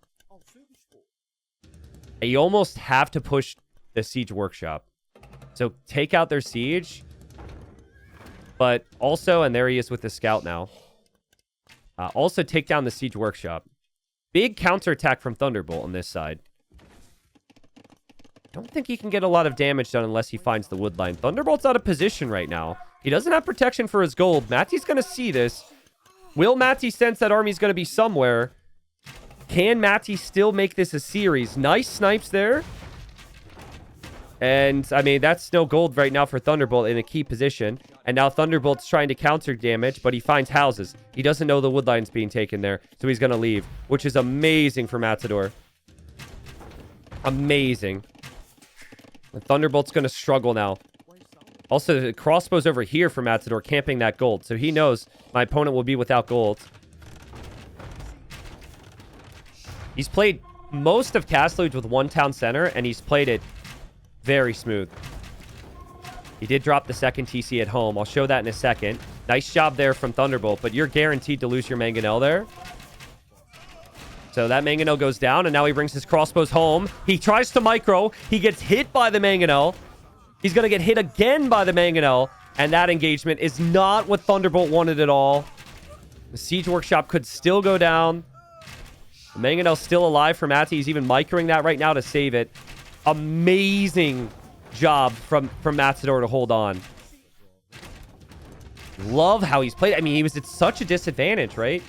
And you almost have to push the Siege Workshop. So take out their siege. But also, and there he is with the scout now. Also take down the siege workshop. Big counterattack from Thunderbolt on this side. Don't think he can get a lot of damage done unless he finds the wood line. Thunderbolt's out of position right now. He doesn't have protection for his gold. Matty's going to see this. Will Matty sense that army's going to be somewhere? Can Matty still make this a series? Nice snipes there. And, I mean, that's no gold right now for Thunderbolt in a key position. And now Thunderbolt's trying to counter damage, but he finds houses. He doesn't know the wood line's being taken there, so he's going to leave, which is amazing for Matador. Amazing. And Thunderbolt's going to struggle now. Also, the crossbow's over here for Matador, camping that gold. So he knows my opponent will be without gold. He's played most of Castle Age with one town center, and he's played it very smooth. He did drop the second TC at home. I'll show that in a second. Nice job there from Thunderbolt, but you're guaranteed to lose your Mangonel there. So that Mangonel goes down, and now he brings his crossbows home. He tries to micro. He gets hit by the Mangonel. He's going to get hit again by the Mangonel, and that engagement is not what Thunderbolt wanted at all. The Siege Workshop could still go down. The Mangonel's still alive for Matty. He's even microing that right now to save it. Amazing job from Matador to hold on. Love how he's played. I mean, he was at such a disadvantage, right?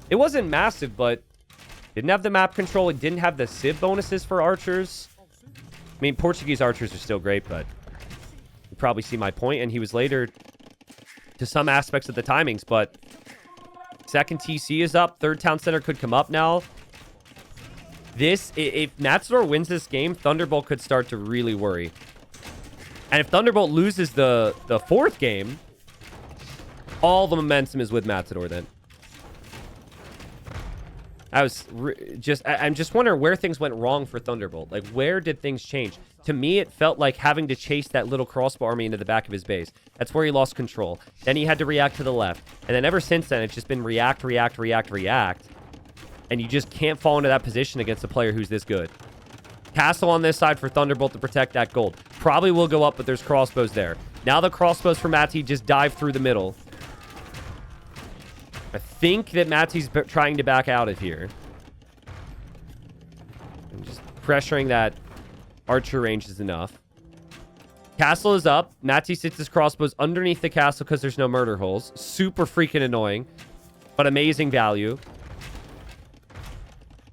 It wasn't massive, but didn't have the map control. It didn't have the civ bonuses for archers. I mean, Portuguese archers are still great, but you probably see my point. And he was later to some aspects of the timings, but second TC is up. Third town center could come up now. If Matador wins this game, Thunderbolt could start to really worry. And if Thunderbolt loses the fourth game, all the momentum is with Matador then. I'm just wondering where things went wrong for Thunderbolt. Like, where did things change? To me, it felt like having to chase that little crossbow army into the back of his base. That's where he lost control. Then he had to react to the left. And then ever since then, it's just been react, react, react, react. And you just can't fall into that position against a player who's this good. Castle on this side for Thunderbolt to protect that gold. Probably will go up, but there's crossbows there. Now the crossbows for Matty just dive through the middle. I think that Matty's trying to back out of here. And just pressuring that archer range is enough. Castle is up. Matty sits his crossbows underneath the castle because there's no murder holes. Super freaking annoying, but amazing value.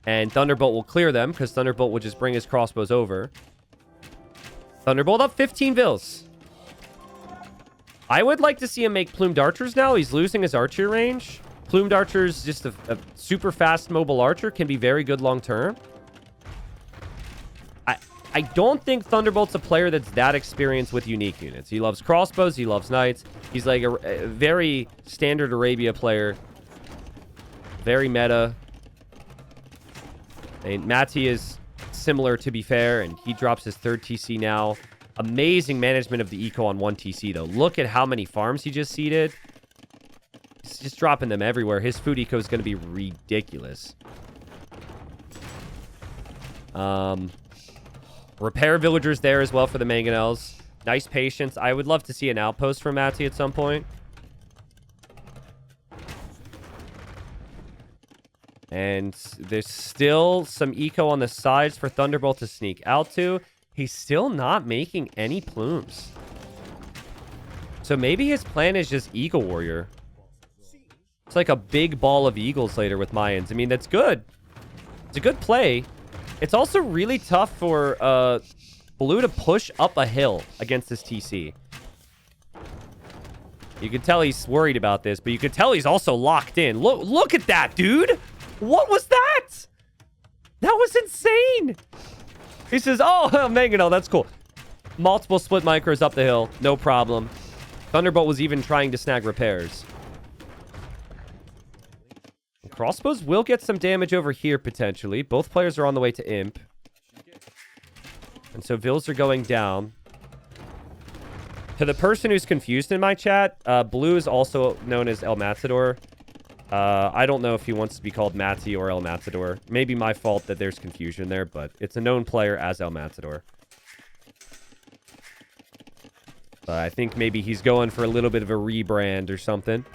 And Thunderbolt will clear them because Thunderbolt will just bring his crossbows over. Thunderbolt up 15 vills. I would like to see him make plumed archers now. He's losing his archer range. Plumed archers, just a super fast mobile archer, can be very good long term. I don't think Thunderbolt's a player that's that experienced with unique units. He loves crossbows. He loves knights. He's like a very standard Arabia player. Very meta. And Matty is similar, to be fair, and he drops his third TC now. Amazing management of the eco on one TC, though. Look at how many farms he just seeded. He's just dropping them everywhere. His food eco is going to be ridiculous. Repair villagers there as well for the Mangonels. Nice patience. I would love to see an outpost from Matty at some point. And there's still some eco on the sides for Thunderbolt to sneak out to. He's still not making any plumes. So maybe his plan is just Eagle Warrior. It's like a big ball of eagles later with Mayans. I mean, that's good. It's a good play. It's also really tough for Blue to push up a hill against this TC. You can tell he's worried about this, but you can tell he's also locked in. Look at that, dude! What was that? That was insane! He says, oh, Mangonel, that's cool. Multiple split micros up the hill. No problem. Thunderbolt was even trying to snag repairs. Crossbows will get some damage over here, potentially. Both players are on the way to Imp. And so Vills are going down. To the person who's confused in my chat, Blue is also known as El Matador. I don't know if he wants to be called Matty or El Matador. Maybe my fault that there's confusion there, but it's a known player as El Matador. I think maybe he's going for a little bit of a rebrand or something.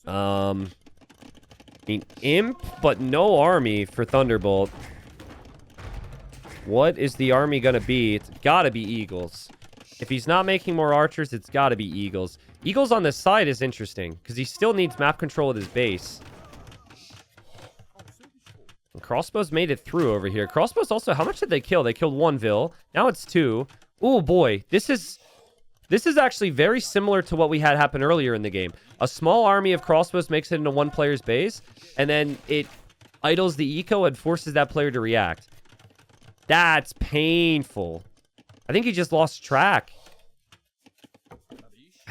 I mean, Imp, but no army for Thunderbolt. What is the army going to be? It's got to be Eagles. If he's not making more archers, it's got to be Eagles. Eagles on this side is interesting, because he still needs map control at his base. And crossbows made it through over here. Crossbows also, how much did they kill? They killed 1 Vil. Now it's 2. Oh boy, this is actually very similar to what we had happen earlier in the game. A small army of crossbows makes it into one player's base, and then it idles the eco and forces that player to react. That's painful. I think he just lost track.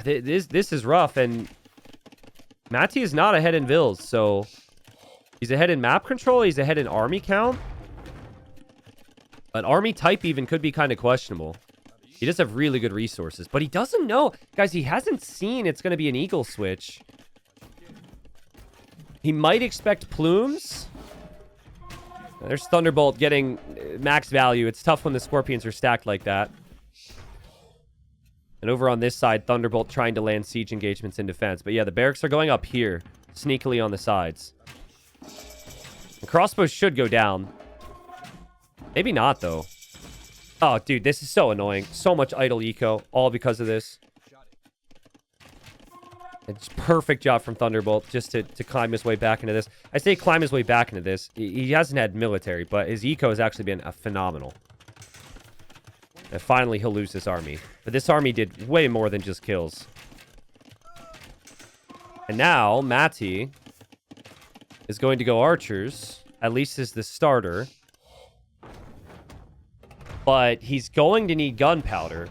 This is rough, and Matty is not ahead in Vils, so he's ahead in map control, he's ahead in army count. But army type even could be kind of questionable. He does have really good resources, but he doesn't know. Guys, he hasn't seen it's going to be an eagle switch. He might expect plumes. There's Thunderbolt getting max value. It's tough when the Scorpions are stacked like that. And over on this side, Thunderbolt trying to land siege engagements in defense. But yeah, the barracks are going up here, sneakily on the sides. The crossbows should go down. Maybe not, though. Oh, dude, this is so annoying. So much idle eco, all because of this. It's perfect job from Thunderbolt just to climb his way back into this. I say climb his way back into this. He hasn't had military, but his eco has actually been phenomenal. And finally, he'll lose this army. But this army did way more than just kills. And now, Matty is going to go archers, at least as the starter. But he's going to need gunpowder.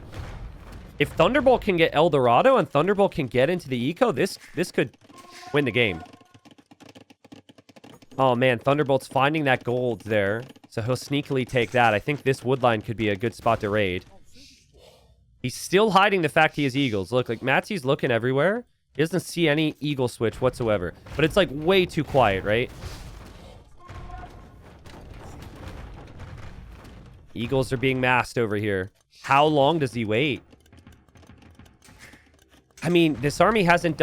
If Thunderbolt can get El Dorado and Thunderbolt can get into the eco, this could win the game. Oh, man. Thunderbolt's finding that gold there. So he'll sneakily take that. I think this woodline could be a good spot to raid. He's still hiding the fact he has eagles. Look, like, Matsy's looking everywhere. He doesn't see any eagle switch whatsoever. But it's, like, way too quiet, right? Eagles are being massed over here. How long does he wait? I mean, this army hasn't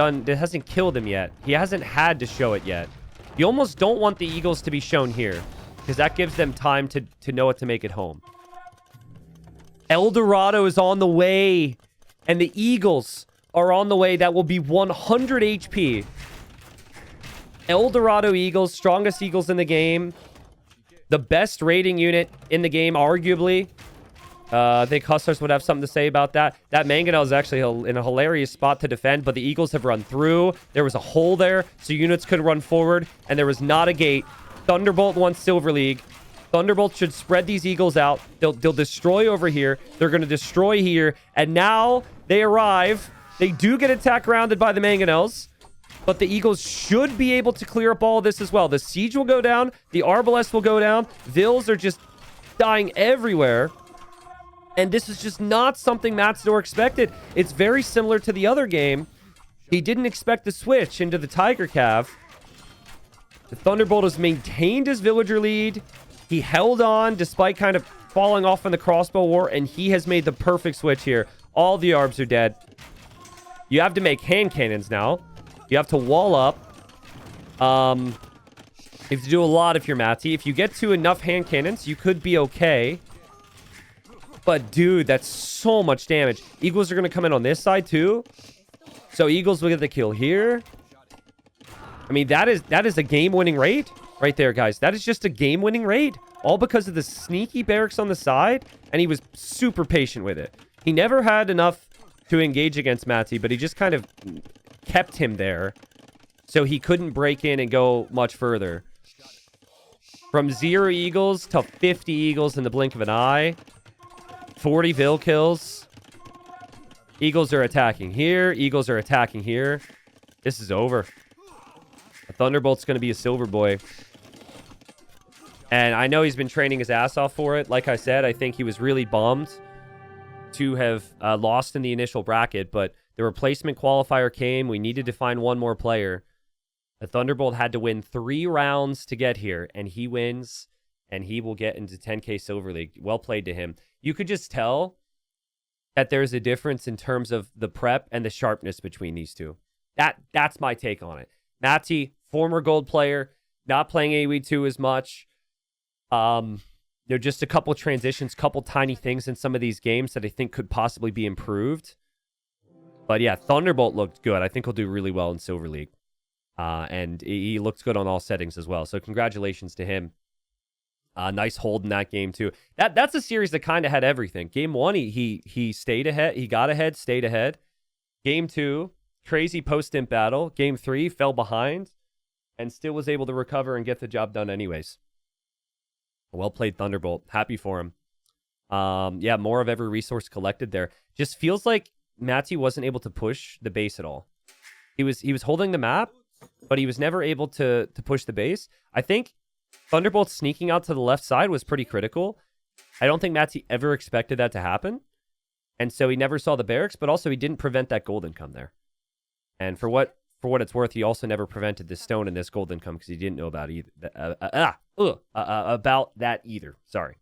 killed him yet. He hasn't had to show it yet. You almost don't want the eagles to be shown here, because that gives them time to know what to make it home. El Dorado is on the way, and the eagles are on the way. That will be 100 HP. El Dorado eagles, strongest eagles in the game. The best raiding unit in the game, arguably. I think Hustlers would have something to say about that. That Mangonel is actually in a hilarious spot to defend, but the Eagles have run through. There was a hole there, so units could run forward, and there was not a gate. Thunderbolt won Silver League. Thunderbolt should spread these Eagles out. They'll destroy over here. They're going to destroy here, and now they arrive. They do get attack rounded by the Mangonels. But the Eagles should be able to clear up all of this as well. The siege will go down. The Arbalest will go down. Vils are just dying everywhere. And this is just not something Matador expected. It's very similar to the other game. He didn't expect the switch into the Tiger Cav. The Thunderbolt has maintained his villager lead. He held on despite kind of falling off in the crossbow war. And he has made the perfect switch here. All the Arbs are dead. You have to make hand cannons now. You have to wall up. You have to do a lot if you're Matty. If you get to enough hand cannons, you could be okay. But, dude, that's so much damage. Eagles are going to come in on this side, too. So, Eagles will get the kill here. I mean, that is a game-winning raid right there, guys. That is just a game-winning raid. All because of the sneaky barracks on the side. And he was super patient with it. He never had enough to engage against Matty, but he just kind of kept him there, so he couldn't break in and go much further. From 0 eagles to 50 eagles in the blink of an eye. 40 Vil kills. Eagles are attacking here. Eagles are attacking here. This is over. A Thunderbolt's going to be a silver boy. And I know he's been training his ass off for it. Like I said, I think he was really bummed to have lost in the initial bracket, but the replacement qualifier came. We needed to find one more player. The Thunderbolt had to win 3 rounds to get here, and he wins, and he will get into 10K Silver League. Well played to him. You could just tell that there's a difference in terms of the prep and the sharpness between these two. That's my take on it. Matty, former gold player, not playing AoE2 as much. Just a couple transitions, couple tiny things in some of these games that I think could possibly be improved. But yeah, Thunderbolt looked good. I think he'll do really well in Silver League. And he looks good on all settings as well. So congratulations to him. Nice hold in that game too. That's a series that kind of had everything. Game 1, he stayed ahead. He got ahead, stayed ahead. Game 2, crazy post-imp battle. Game 3, fell behind and still was able to recover and get the job done anyways. Well played, Thunderbolt. Happy for him. Yeah, more of every resource collected there. Just feels like Matty wasn't able to push the base at all. He was holding the map, but he was never able to push the base. I think Thunderbolt sneaking out to the left side was pretty critical. I don't think Matty ever expected that to happen. And so he never saw the barracks, but also he didn't prevent that gold income there. And for what it's worth, he also never prevented this stone and this gold income because he didn't know about about that either. Sorry.